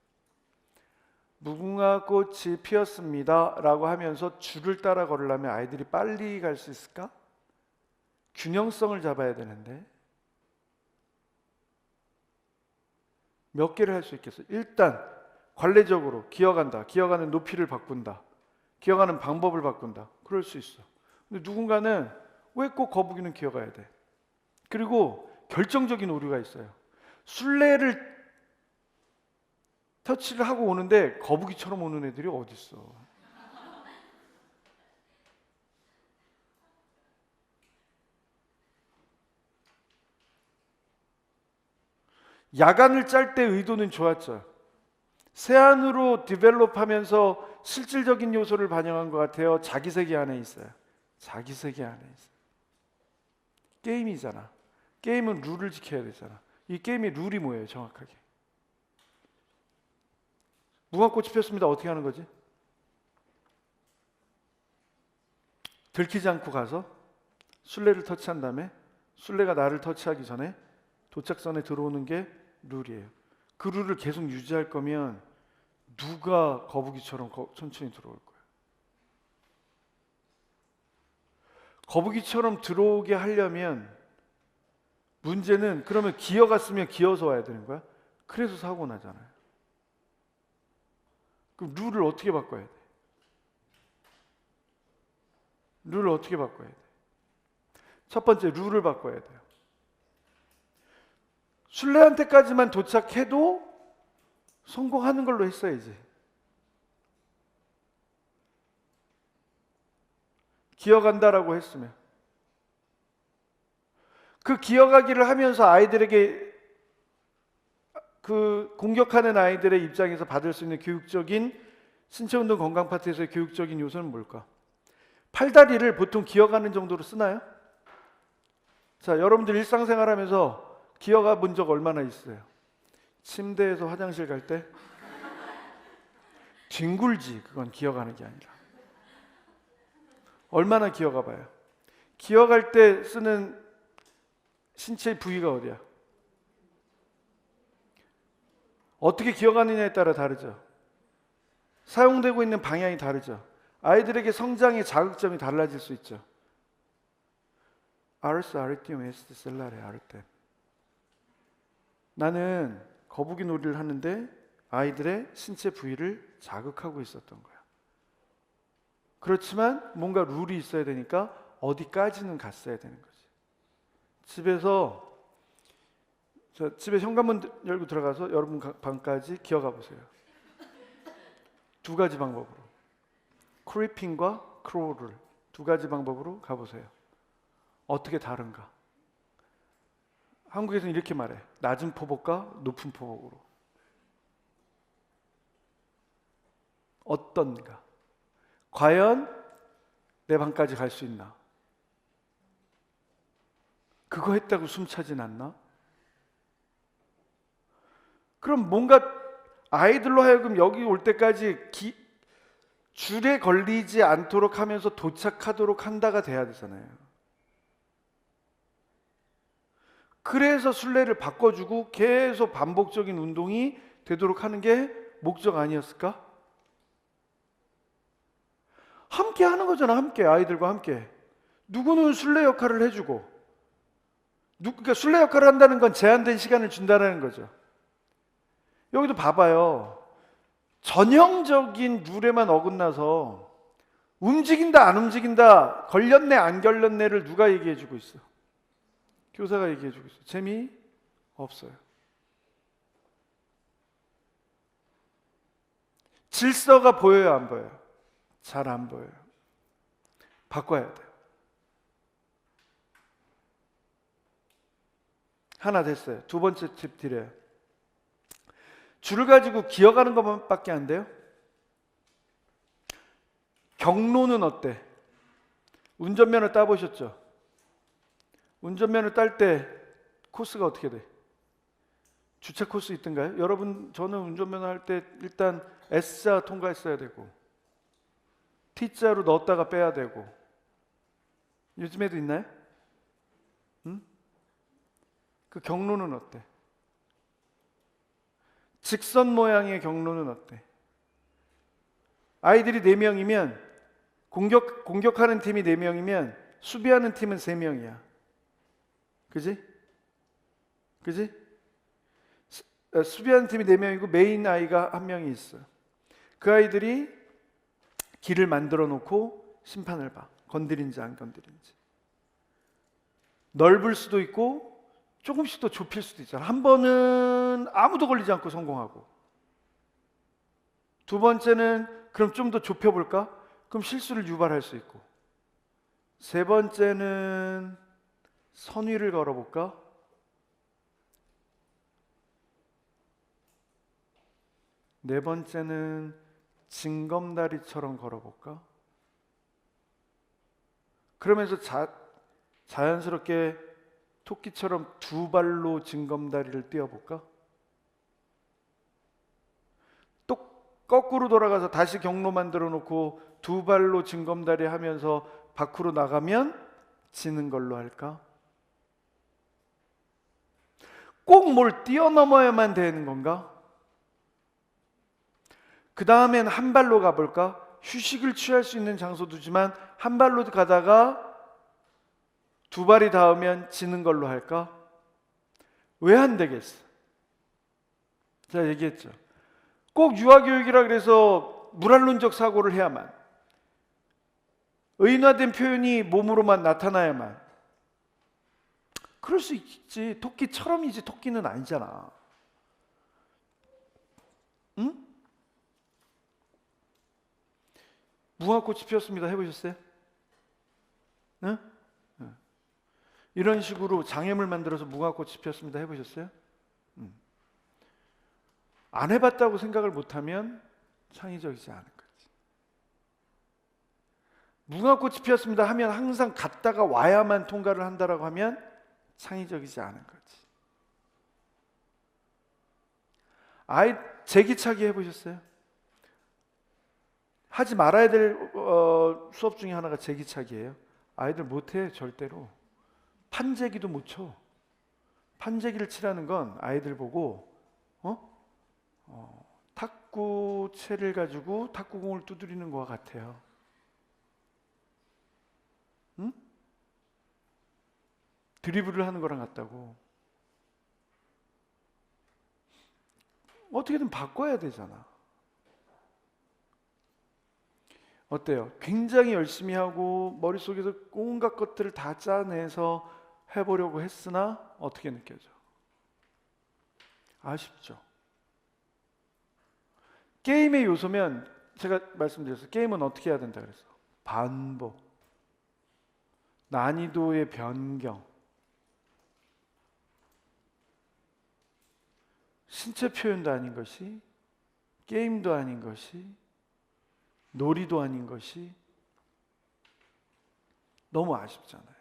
무궁화 꽃이 피었습니다 라고 하면서 줄을 따라 걸으려면 아이들이 빨리 갈 수 있을까? 균형성을 잡아야 되는데 몇 개를 할 수 있겠어요? 일단 관례적으로 기어간다, 기어가는 높이를 바꾼다, 기어가는 방법을 바꾼다, 그럴 수 있어. 근데 누군가는 왜 꼭 거북이는 기어가야 돼? 그리고 결정적인 오류가 있어요. 술래를 터치를 하고 오는데 거북이처럼 오는 애들이 어디 있어? 야간을 짤 때 의도는 좋았죠. 세안으로 디벨롭하면서 실질적인 요소를 반영한 것 같아요. 자기 세계 안에 있어요. 자기 세계 안에 있어요. 게임이잖아. 게임은 룰을 지켜야 되잖아. 이 게임의 룰이 뭐예요, 정확하게? 무궁화꽃이 피었습니다. 어떻게 하는 거지? 들키지 않고 가서 술래를 터치한 다음에 술래가 나를 터치하기 전에 도착선에 들어오는 게 룰이에요. 그 룰을 계속 유지할 거면 누가 거북이처럼 천천히 들어올 거예요? 거북이처럼 들어오게 하려면 문제는 그러면 기어갔으면 기어서 와야 되는 거야? 그래서 사고 나잖아요. 그럼 룰을 어떻게 바꿔야 돼? 룰을 어떻게 바꿔야 돼? 첫 번째, 룰을 바꿔야 돼요. 술래한테까지만 도착해도 성공하는 걸로 했어야지. 기어간다라고 했으면. 그 기어가기를 하면서 아이들에게 그 공격하는 아이들의 입장에서 받을 수 있는 교육적인 신체운동 건강 파트에서의 교육적인 요소는 뭘까? 팔다리를 보통 기어가는 정도로 쓰나요? 자, 여러분들 일상생활 하면서 기어가 본 적 얼마나 있어요? 침대에서 화장실 갈 때? 뒹굴지, 그건 기어가는 게 아니라. 얼마나 기어가 봐요? 기어갈 때 쓰는 신체 부위가 어디야? 어떻게 기어가느냐에 따라 다르죠. 사용되고 있는 방향이 다르죠. 아이들에게 성장의 자극점이 달라질 수 있죠. 아르스 아르티움 에스트 셀라레 아르테. 나는 거북이 놀이를 하는데 아이들의 신체 부위를 자극하고 있었던 거야. 그렇지만 뭔가 룰이 있어야 되니까 어디까지는 갔어야 되는 거지. 집에 현관문 열고 들어가서 여러분 방까지 기어가 보세요. 두 가지 방법으로. 크리핑과 크롤을 두 가지 방법으로 가보세요. 어떻게 다른가? 한국에서는 이렇게 말해. 낮은 포복과 높은 포복으로. 어떤가? 과연 내 방까지 갈 수 있나? 그거 했다고 숨 차진 않나? 그럼 뭔가 아이들로 하여금 여기 올 때까지 줄에 걸리지 않도록 하면서 도착하도록 한다가 돼야 되잖아요. 그래서 순례를 바꿔주고 계속 반복적인 운동이 되도록 하는 게 목적 아니었을까? 함께 하는 거잖아. 함께, 아이들과 함께. 누구는 순례 역할을 해주고, 그러니까 순례 역할을 한다는 건 제한된 시간을 준다는 거죠. 여기도 봐봐요. 전형적인 룰에만 어긋나서 움직인다 안 움직인다, 걸렸네 안 걸렸네를 누가 얘기해주고 있어? 교사가 얘기해주고 있어. 재미없어요. 질서가 보여요 안 보여요? 잘 안 보여요. 바꿔야 돼요. 하나 됐어요. 두 번째 팁 드려요. 줄을 가지고 기어가는 것밖에 안 돼요? 경로는 어때? 운전면허 따보셨죠? 운전면허 딸 때 코스가 어떻게 돼? 주차 코스 있던가요? 여러분, 저는 운전면허 할 때 일단 S자 통과했어야 되고 T자로 넣었다가 빼야 되고. 요즘에도 있나요? 응? 그 경로는 어때? 직선 모양의 경로는 어때? 아이들이 4명이면 공격하는 팀이 4명이면 수비하는 팀은 3명이야. 그지? 그지? 수비하는 팀이 4명이고 메인 아이가 1명이 있어. 그 아이들이 길을 만들어 놓고 심판을 봐. 건드린지 안 건드린지. 넓을 수도 있고 조금씩 더 좁힐 수도 있잖아. 한 번은 아무도 걸리지 않고 성공하고, 두 번째는 그럼 좀 더 좁혀볼까? 그럼 실수를 유발할 수 있고, 세 번째는 선위를 걸어볼까? 네 번째는 징검다리처럼 걸어볼까? 그러면서 자연스럽게 토끼처럼 두 발로 징검다리를 뛰어볼까? 또 거꾸로 돌아가서 다시 경로 만들어 놓고 두 발로 징검다리 하면서 밖으로 나가면 지는 걸로 할까? 꼭 뭘 뛰어넘어야만 되는 건가? 그 다음엔 한 발로 가볼까? 휴식을 취할 수 있는 장소도지만 한 발로 가다가 두 발이 닿으면 지는 걸로 할까? 왜 안 되겠어? 제가 얘기했죠. 꼭 유아교육이라 그래서 물안론적 사고를 해야만, 의인화된 표현이 몸으로만 나타나야만. 그럴 수 있지. 토끼처럼이지 토끼는 아니잖아. 응? 무화꽃이 피었습니다. 해보셨어요? 응? 응. 이런 식으로 장애물 만들어서 무궁화꽃이 피었습니다 해보셨어요? 안 해봤다고 생각을 못하면 창의적이지 않은 거지. 무궁화꽃이 피었습니다 하면 항상 갔다가 와야만 통과를 한다라고 하면 창의적이지 않은 거지. 아이 제기차기 해보셨어요? 하지 말아야 될 수업 중에 하나가 제기차기예요. 아이들 못해 절대로. 판재기도 못 쳐. 판재기를 치라는 건 아이들 보고 탁구채를 가지고 탁구공을 두드리는 것과 같아요. 응? 드리블을 하는 거랑 같다고. 어떻게든 바꿔야 되잖아. 어때요? 굉장히 열심히 하고 머릿속에서 온갖 것들을 다 짜내서 해보려고 했으나 어떻게 느껴져? 아쉽죠. 게임의 요소면 제가 말씀드렸어요. 게임은 어떻게 해야 된다 그랬어? 반복, 난이도의 변경, 신체 표현도 아닌 것이, 게임도 아닌 것이, 놀이도 아닌 것이 너무 아쉽잖아요.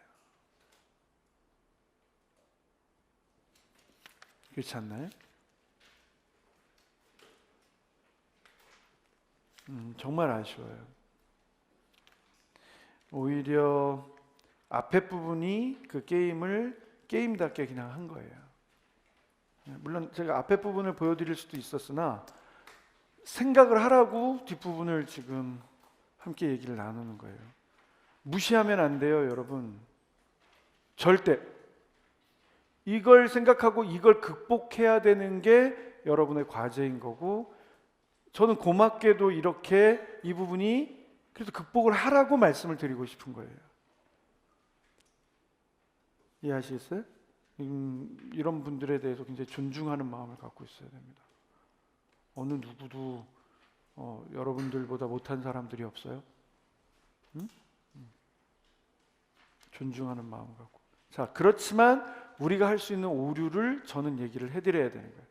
그렇지 않나요? 정말 아쉬워요. 오히려 앞에 부분이 그 게임을 게임답게 그냥 한 거예요. 물론 제가 앞에 부분을 보여드릴 수도 있었으나 생각을 하라고 뒷부분을 지금 함께 얘기를 나누는 거예요. 무시하면 안 돼요, 여러분. 절대. 이걸 생각하고 이걸 극복해야 되는 게 여러분의 과제인 거고, 저는 고맙게도 이렇게 이 부분이 그래서 극복을 하라고 말씀을 드리고 싶은 거예요. 이해하시겠어요? 이런 분들에 대해서 굉장히 존중하는 마음을 갖고 있어야 됩니다. 어느 누구도 여러분들보다 못한 사람들이 없어요. 응? 존중하는 마음을 갖고. 자, 그렇지만 우리가 할 수 있는 오류를 저는 얘기를 해드려야 되는 거예요.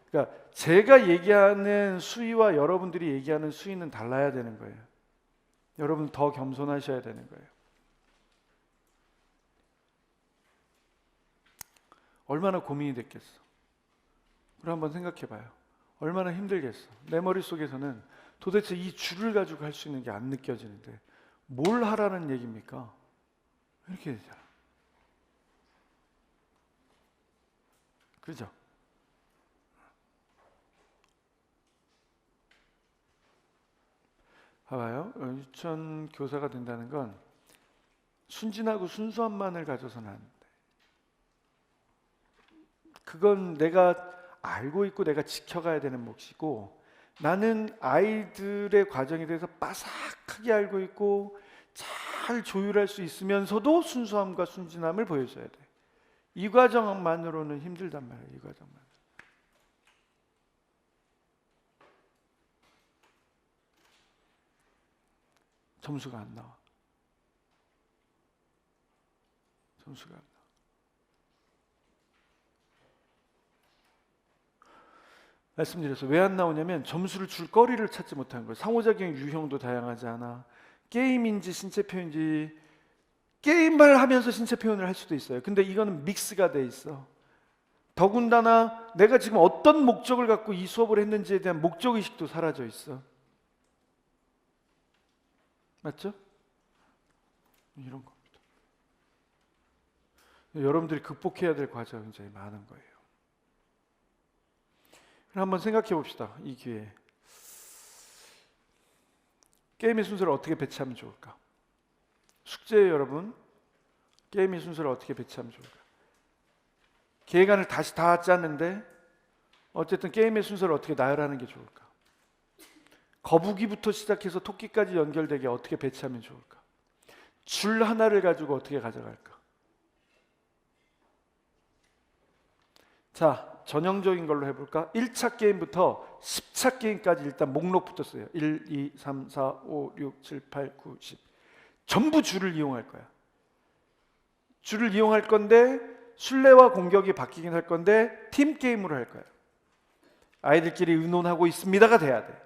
그러니까 제가 얘기하는 수위와 여러분들이 얘기하는 수위는 달라야 되는 거예요. 여러분 더 겸손하셔야 되는 거예요. 얼마나 고민이 됐겠어. 그럼 한번 생각해 봐요. 얼마나 힘들겠어. 내 머릿속에서는 도대체 이 줄을 가지고 할 수 있는 게 안 느껴지는데 뭘 하라는 얘기입니까? 이렇게 되잖아. 그죠? 봐봐요. 유치원 교사가 된다는 건 순진하고 순수함만을 가져서는 안 돼. 그건 내가 알고 있고 내가 지켜가야 되는 몫이고, 나는 아이들의 과정에 대해서 빠삭하게 알고 있고 잘 조율할 수 있으면서도 순수함과 순진함을 보여줘야 돼. 이 과정만으로는 힘들단 말이에요. 이 과정만. 점수가 안 나와. 점수가 안 나와. 말씀드려서 왜 안 나오냐면 점수를 줄 거리를 찾지 못하는 거예요. 상호작용 유형도 다양하지 않아. 게임인지 신체 표현인지, 게임을 하면서 신체 표현을 할 수도 있어요. 근데 이거는 믹스가 돼 있어. 더군다나 내가 지금 어떤 목적을 갖고 이 수업을 했는지에 대한 목적의식도 사라져 있어. 맞죠? 이런 겁니다. 여러분들이 극복해야 될 과제가 굉장히 많은 거예요. 그럼 한번 생각해 봅시다. 이 기회에 게임의 순서를 어떻게 배치하면 좋을까? 숙제예요, 여러분. 게임의 순서를 어떻게 배치하면 좋을까? 계획안을 다시 다 짰는데 어쨌든 게임의 순서를 어떻게 나열하는 게 좋을까? 거북이부터 시작해서 토끼까지 연결되게 어떻게 배치하면 좋을까? 줄 하나를 가지고 어떻게 가져갈까? 자, 전형적인 걸로 해볼까? 1차 게임부터 10차 게임까지 일단 목록부터 써요. 1, 2, 3, 4, 5, 6, 7, 8, 9, 10 전부 줄을 이용할 거야. 줄을 이용할 건데 술래와 공격이 바뀌긴 할 건데 팀 게임으로 할 거예요. 아이들끼리 의논하고 있습니다가 돼야 돼.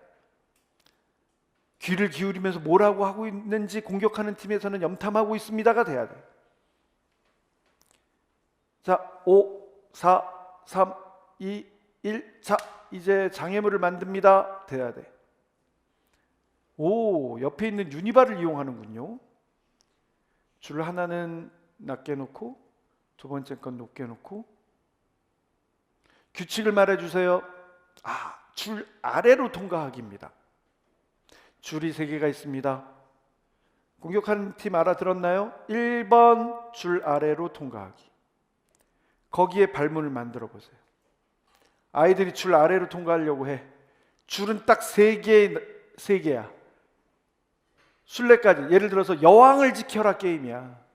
귀를 기울이면서 뭐라고 하고 있는지 공격하는 팀에서는 염탐하고 있습니다가 돼야 돼. 자, 5, 4, 3, 2, 1. 자, 이제 장애물을 만듭니다. 돼야 돼. 오, 옆에 있는 유니바를 이용하는군요. 줄 하나는 낮게 놓고 두 번째 건 높게 놓고. 규칙을 말해주세요. 줄 아래로 통과하기입니다. 줄이 3개가 있습니다. 공격하는 팀 알아들었나요? 1번 줄 아래로 통과하기. 거기에 발문을 만들어 보세요. 아이들이 줄 아래로 통과하려고 해. 줄은 딱 3개야. 술래까지. 예를 들어서 여왕을 지켜라 게임이야.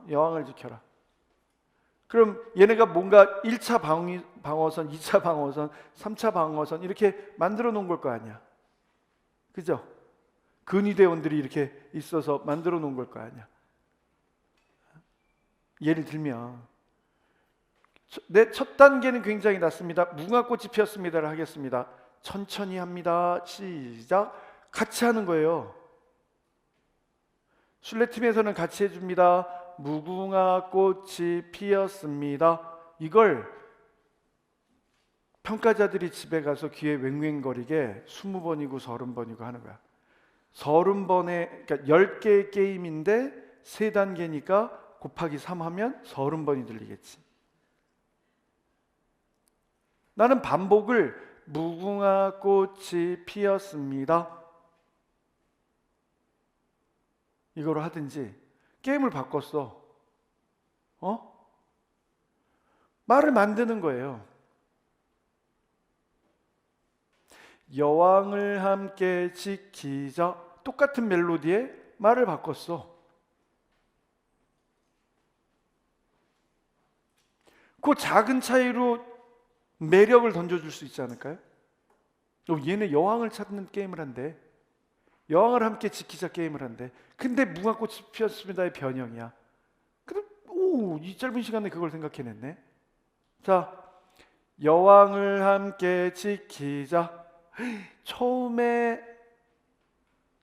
여왕을 지켜라. 그럼 얘네가 뭔가 1차 방어선, 2차 방어선, 3차 방어선 이렇게 만들어 놓은 걸 거 아니야. 그죠? 근위대원들이 이렇게 있어서 만들어 놓은 걸 거 아니야. 예를 들면 내 첫 단계는 굉장히 낮습니다. 무궁화꽃이 피었습니다를 하겠습니다. 천천히 합니다. 시작. 같이 하는 거예요. 술래팀에서는 같이 해줍니다. 무궁화꽃이 피었습니다. 이걸 평가자들이 집에 가서 귀에 웽웽거리게 20번이고 30번이고 하는 거야. 30번에, 그러니까 10개의 게임인데 3단계니까 곱하기 3 하면 30번이 들리겠지. 나는 반복을 무궁화꽃이 피었습니다 이거로 하든지 게임을 바꿨어. 말을 만드는 거예요. 여왕을 함께 지키자. 똑같은 멜로디에 말을 바꿨어. 그 작은 차이로 매력을 던져줄 수 있지 않을까요? 얘네 여왕을 찾는 게임을 한대. 여왕을 함께 지키자 게임을 한대. 근데 무궁화꽃이 피었습니다의 변형이야. 근데 이 짧은 시간에 그걸 생각해냈네. 자, 여왕을 함께 지키자. 처음에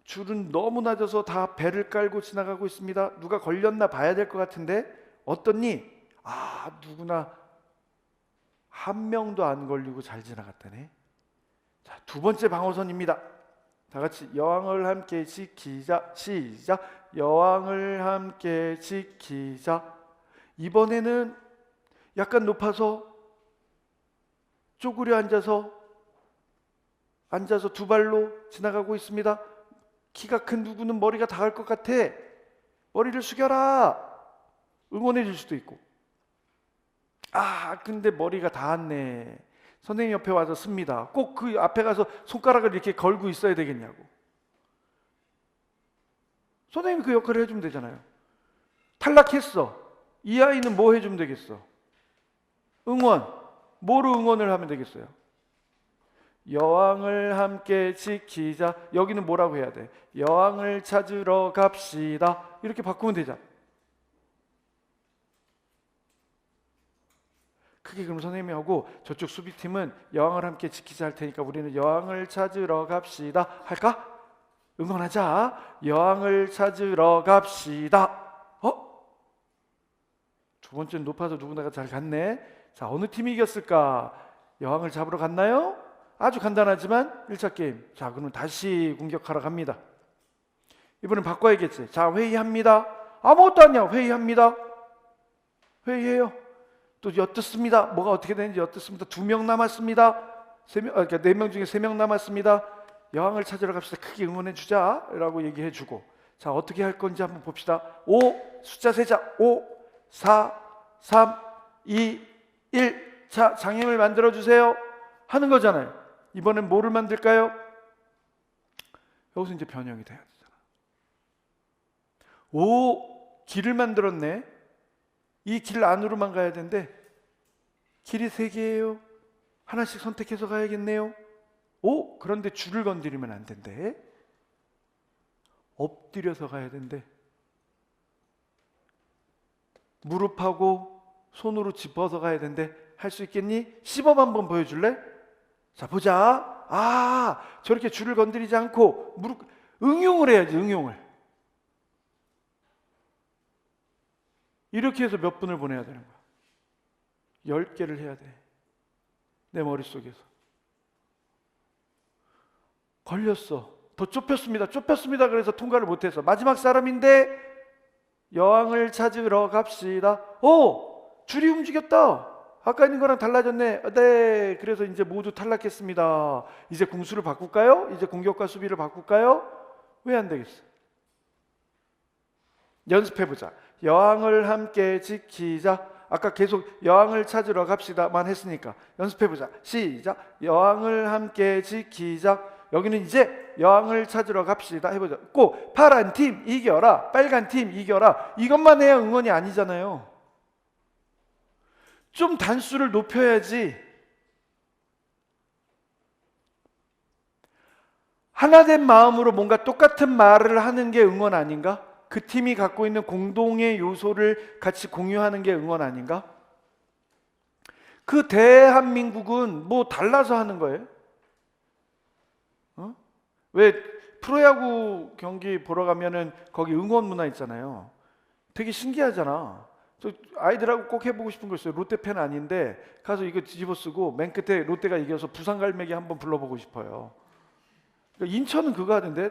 줄은 너무 낮아서 다 배를 깔고 지나가고 있습니다. 누가 걸렸나 봐야 될 것 같은데 어떻니? 누구나 한 명도 안 걸리고 잘 지나갔다네. 자, 두 번째 방어선입니다. 다 같이 여왕을 함께 지키자. 시작. 여왕을 함께 지키자. 이번에는 약간 높아서 쪼그려 앉아서 두 발로 지나가고 있습니다. 키가 큰 누구는 머리가 닿을 것 같아. 머리를 숙여라. 응원해 줄 수도 있고. 근데 머리가 닿았네. 선생님 옆에 와서 씁니다. 꼭 그 앞에 가서 손가락을 이렇게 걸고 있어야 되겠냐고. 선생님이 그 역할을 해주면 되잖아요. 탈락했어. 이 아이는 뭐 해주면 되겠어? 응원. 뭐로 응원을 하면 되겠어요? 여왕을 함께 지키자. 여기는 뭐라고 해야 돼? 여왕을 찾으러 갑시다. 이렇게 바꾸면 되잖아. 크게 그럼 선생님이 하고 저쪽 수비팀은 여왕을 함께 지키자 할 테니까 우리는 여왕을 찾으러 갑시다 할까? 응원하자. 여왕을 찾으러 갑시다. 두 번째는 높아서 누구나가 잘 갔네. 자, 어느 팀이 이겼을까? 여왕을 잡으러 갔나요? 아주 간단하지만 1차 게임. 자, 그러면 다시 공격하러 갑니다. 이번엔 바꿔야겠지. 자, 회의합니다. 아무것도 아니야. 회의합니다. 회의해요. 또 엿듣습니다. 뭐가 어떻게 되는지 엿듣습니다. 2명 남았습니다. 4명 중에 3명 남았습니다. 여왕을 찾으러 갑시다. 크게 응원해 주자 라고 얘기해 주고. 자, 어떻게 할 건지 한번 봅시다. 5, 숫자 세자. 5, 4, 3, 2, 1. 자, 장애물 만들어 주세요 하는 거잖아요. 이번엔 뭐를 만들까요? 여기서 이제 변형이 돼야 되잖아. 오, 길을 만들었네. 이 길 안으로만 가야 되는데 길이 3개예요. 하나씩 선택해서 가야겠네요. 오, 그런데 줄을 건드리면 안 된대. 엎드려서 가야 된대. 무릎하고 손으로 짚어서 가야 되는데 할 수 있겠니? 시범 한번 보여줄래? 자, 보자. 아, 저렇게 줄을 건드리지 않고 무릎 응용을 해야지, 응용을. 이렇게 해서 몇 분을 보내야 되는 거야. 10개를 해야 돼. 내 머릿속에서. 걸렸어. 더 좁혔습니다. 그래서 통과를 못해서 마지막 사람인데 여왕을 찾으러 갑시다. 오! 줄이 움직였다. 아까 있는 거랑 달라졌네. 네, 그래서 이제 모두 탈락했습니다. 이제 공수를 바꿀까요? 이제 공격과 수비를 바꿀까요? 왜 안 되겠어? 연습해보자. 여왕을 함께 지키자. 아까 계속 여왕을 찾으러 갑시다만 했으니까 연습해보자. 시작. 여왕을 함께 지키자. 여기는 이제 여왕을 찾으러 갑시다 해보자. 꼭 파란 팀 이겨라, 빨간 팀 이겨라, 이것만 해야 응원이 아니잖아요. 좀 단수를 높여야지. 하나된 마음으로 뭔가 똑같은 말을 하는 게 응원 아닌가? 그 팀이 갖고 있는 공동의 요소를 같이 공유하는 게 응원 아닌가? 그 대한민국은 뭐 달라서 하는 거예요? 왜 프로야구 경기 보러 가면은 거기 응원 문화 있잖아요. 되게 신기하잖아. 저 아이들하고 꼭 해보고 싶은 거 있어요. 롯데 팬 아닌데 가서 이거 뒤집어 쓰고 맨 끝에 롯데가 이겨서 부산 갈매기 한번 불러보고 싶어요. 그러니까 인천은 그거 하던데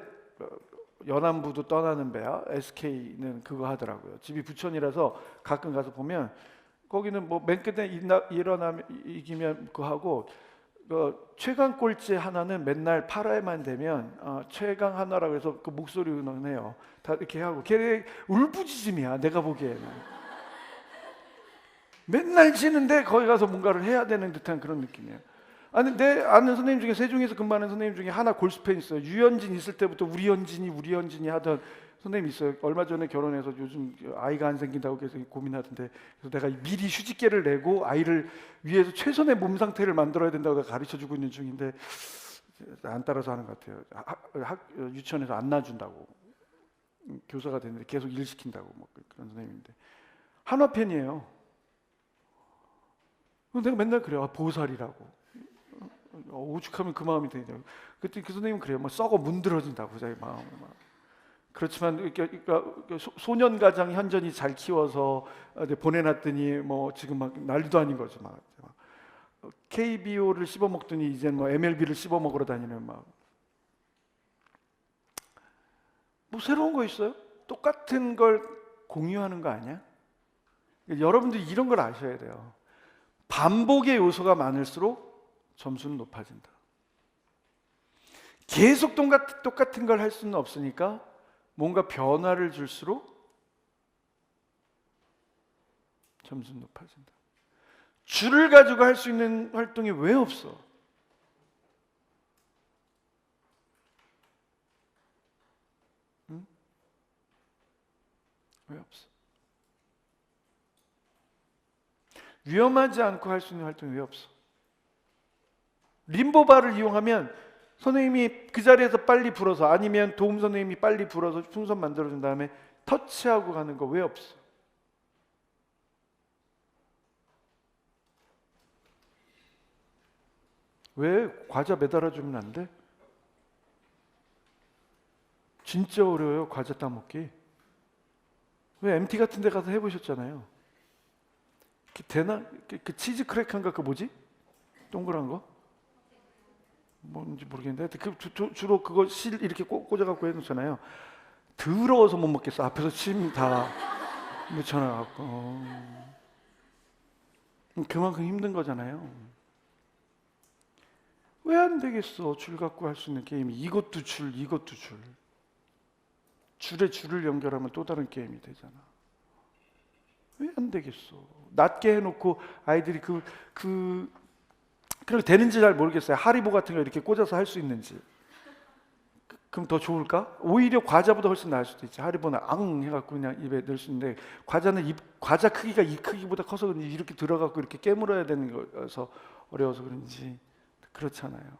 연안부도 떠나는 배야. SK는 그거 하더라고요. 집이 부천이라서 가끔 가서 보면 거기는 뭐 맨 끝에 일어나면 이기면 그거 하고 최강 꼴찌 하나는 맨날 8회만 되면 최강 하나라고 해서 그 목소리 응원해요. 다 이렇게 하고 걔 울부짖음이야. 내가 보기에는 맨날 지는데 거기 가서 뭔가를 해야 되는 듯한 그런 느낌이에요. 아니 내 아는 선생님 중에 세종에서 근무하는 선생님 중에 하나 골수팬 있어요. 유현진 있을 때부터 우리 현진이 하던 선생님 있어요. 얼마 전에 결혼해서 요즘 아이가 안 생긴다고 계속 고민하던데, 그래서 내가 미리 휴직계를 내고 아이를 위해서 최선의 몸 상태를 만들어야 된다고 내가 가르쳐주고 있는 중인데 안 따라서 하는 것 같아요. 유치원에서 안 놔준다고, 교사가 됐는데 계속 일 시킨다고 뭐 그런 선생님인데 한화 팬이에요. 내가 맨날 그래요. 보살이라고. 오죽하면 그 마음이 되냐고. 그때 그 선생님은 그래요. 막 썩어 문드러진다고 자기 마음을 막. 그렇지만 소년 가장 현전히 잘 키워서 보내놨더니 뭐 지금 막 난리도 아닌 거죠. 막 KBO를 씹어 먹더니 이제 뭐 MLB를 씹어 먹으러 다니는 막. 뭐 새로운 거 있어요? 똑같은 걸 공유하는 거 아니야? 여러분들이 이런 걸 아셔야 돼요. 반복의 요소가 많을수록 점수는 높아진다. 계속 똑같은 걸 할 수는 없으니까 뭔가 변화를 줄수록 점수는 높아진다. 줄을 가지고 할 수 있는 활동이 왜 없어? 응? 왜 없어? 위험하지 않고 할 수 있는 활동이 왜 없어? 림보바를 이용하면 선생님이 그 자리에서 빨리 불어서, 아니면 도움 선생님이 빨리 불어서 풍선 만들어준 다음에 터치하고 가는 거 왜 없어? 왜 과자 매달아 주면 안 돼? 진짜 어려워요, 과자 따먹기. 왜 MT 같은 데 가서 해보셨잖아요. 되나? 그 치즈 크래커인가 그 뭐지? 동그란 거? 뭔지 모르겠는데 주로 그거 실 이렇게 꽂아갖고 해놓잖아요. 더러워서 못 먹겠어. 앞에서 침 다 묻혀놔갖고. 그만큼 힘든 거잖아요. 왜 안 되겠어? 줄 갖고 할 수 있는 게임이 이것도 줄, 이것도 줄. 줄에 줄을 연결하면 또 다른 게임이 되잖아. 왜 안 되겠어? 낮게 해놓고 아이들이 그렇게 되는지 잘 모르겠어요. 하리보 같은 거 이렇게 꽂아서 할 수 있는지. 그럼 더 좋을까? 오히려 과자보다 훨씬 나을 수도 있지. 하리보는 앙 해갖고 그냥 입에 넣을 수 있는데, 과자는 과자 크기가 이 크기보다 커서 그런지 이렇게 들어갖고 이렇게 깨물어야 되는 거여서 어려워서 그런지 그렇잖아요.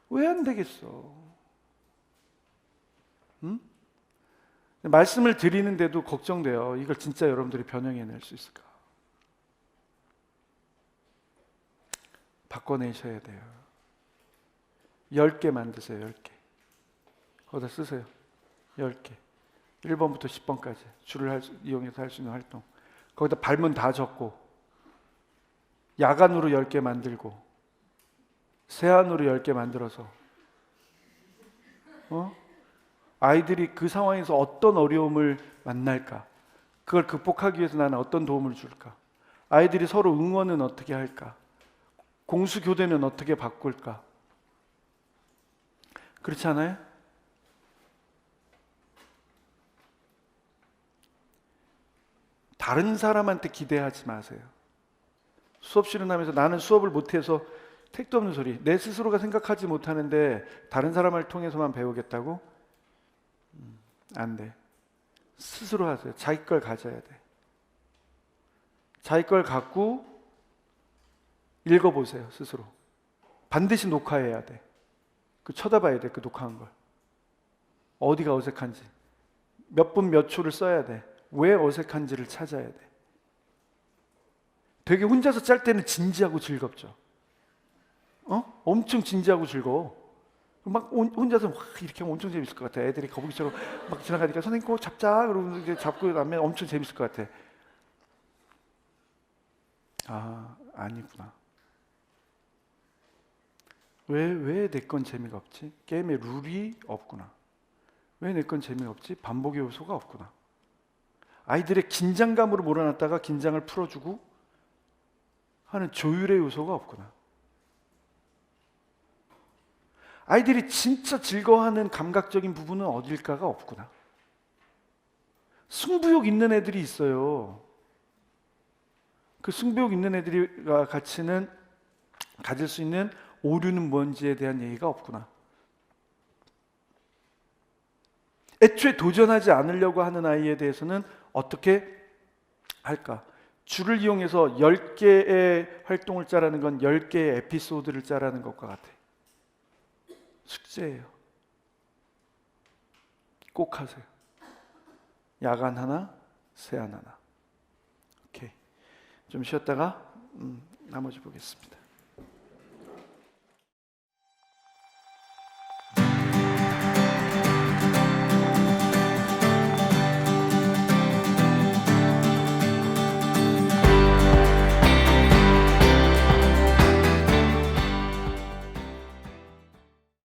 왜 안 되겠어? 응? 말씀을 드리는데도 걱정돼요. 이걸 진짜 여러분들이 변형해낼 수 있을까? 바꿔내셔야 돼요. 10개 만드세요. 10개. 거기다 쓰세요. 10개. 1번부터 10번까지 줄을 이용해서 할 수 있는 활동. 거기다 발문 다 적고 야간으로 10개 만들고 세안으로 10개 만들어서 아이들이 그 상황에서 어떤 어려움을 만날까? 그걸 극복하기 위해서 나는 어떤 도움을 줄까? 아이들이 서로 응원은 어떻게 할까? 공수교대는 어떻게 바꿀까? 그렇지 않아요? 다른 사람한테 기대하지 마세요. 수업 실현하면서 나는 수업을 못해서 택도 없는 소리. 내 스스로가 생각하지 못하는데 다른 사람을 통해서만 배우겠다고? 안 돼. 스스로 하세요. 자기 걸 가져야 돼. 자기 걸 갖고 읽어보세요. 스스로. 반드시 녹화해야 돼. 그 쳐다봐야 돼. 그 녹화한 걸. 어디가 어색한지. 몇 분 몇 초를 써야 돼. 왜 어색한지를 찾아야 돼. 되게 혼자서 짤 때는 진지하고 즐겁죠. 엄청 진지하고 즐거워. 막 혼자서 이렇게 하면 엄청 재밌을 것 같아. 애들이 거북이처럼 막 지나가니까 선생님 꼭 잡자. 그러고 이제 잡고 나면 엄청 재밌을 것 같아. 아, 아니구나. 왜 내 건 재미가 없지? 게임의 룰이 없구나. 왜 내 건 재미가 없지? 반복의 요소가 없구나. 아이들의 긴장감으로 몰아놨다가 긴장을 풀어주고 하는 조율의 요소가 없구나. 아이들이 진짜 즐거워하는 감각적인 부분은 어딜까가 없구나. 승부욕 있는 애들이 있어요. 그 승부욕 있는 애들이 가질 수 있는 오류는 뭔지에 대한 얘기가 없구나. 애초에 도전하지 않으려고 하는 아이에 대해서는 어떻게 할까? 줄을 이용해서 10개의 활동을 짜라는 건 10개의 에피소드를 짜라는 것과 같아. 숙제예요. 꼭 하세요. 야간 하나, 세안 하나. 오케이. 좀 쉬었다가 나머지 보겠습니다.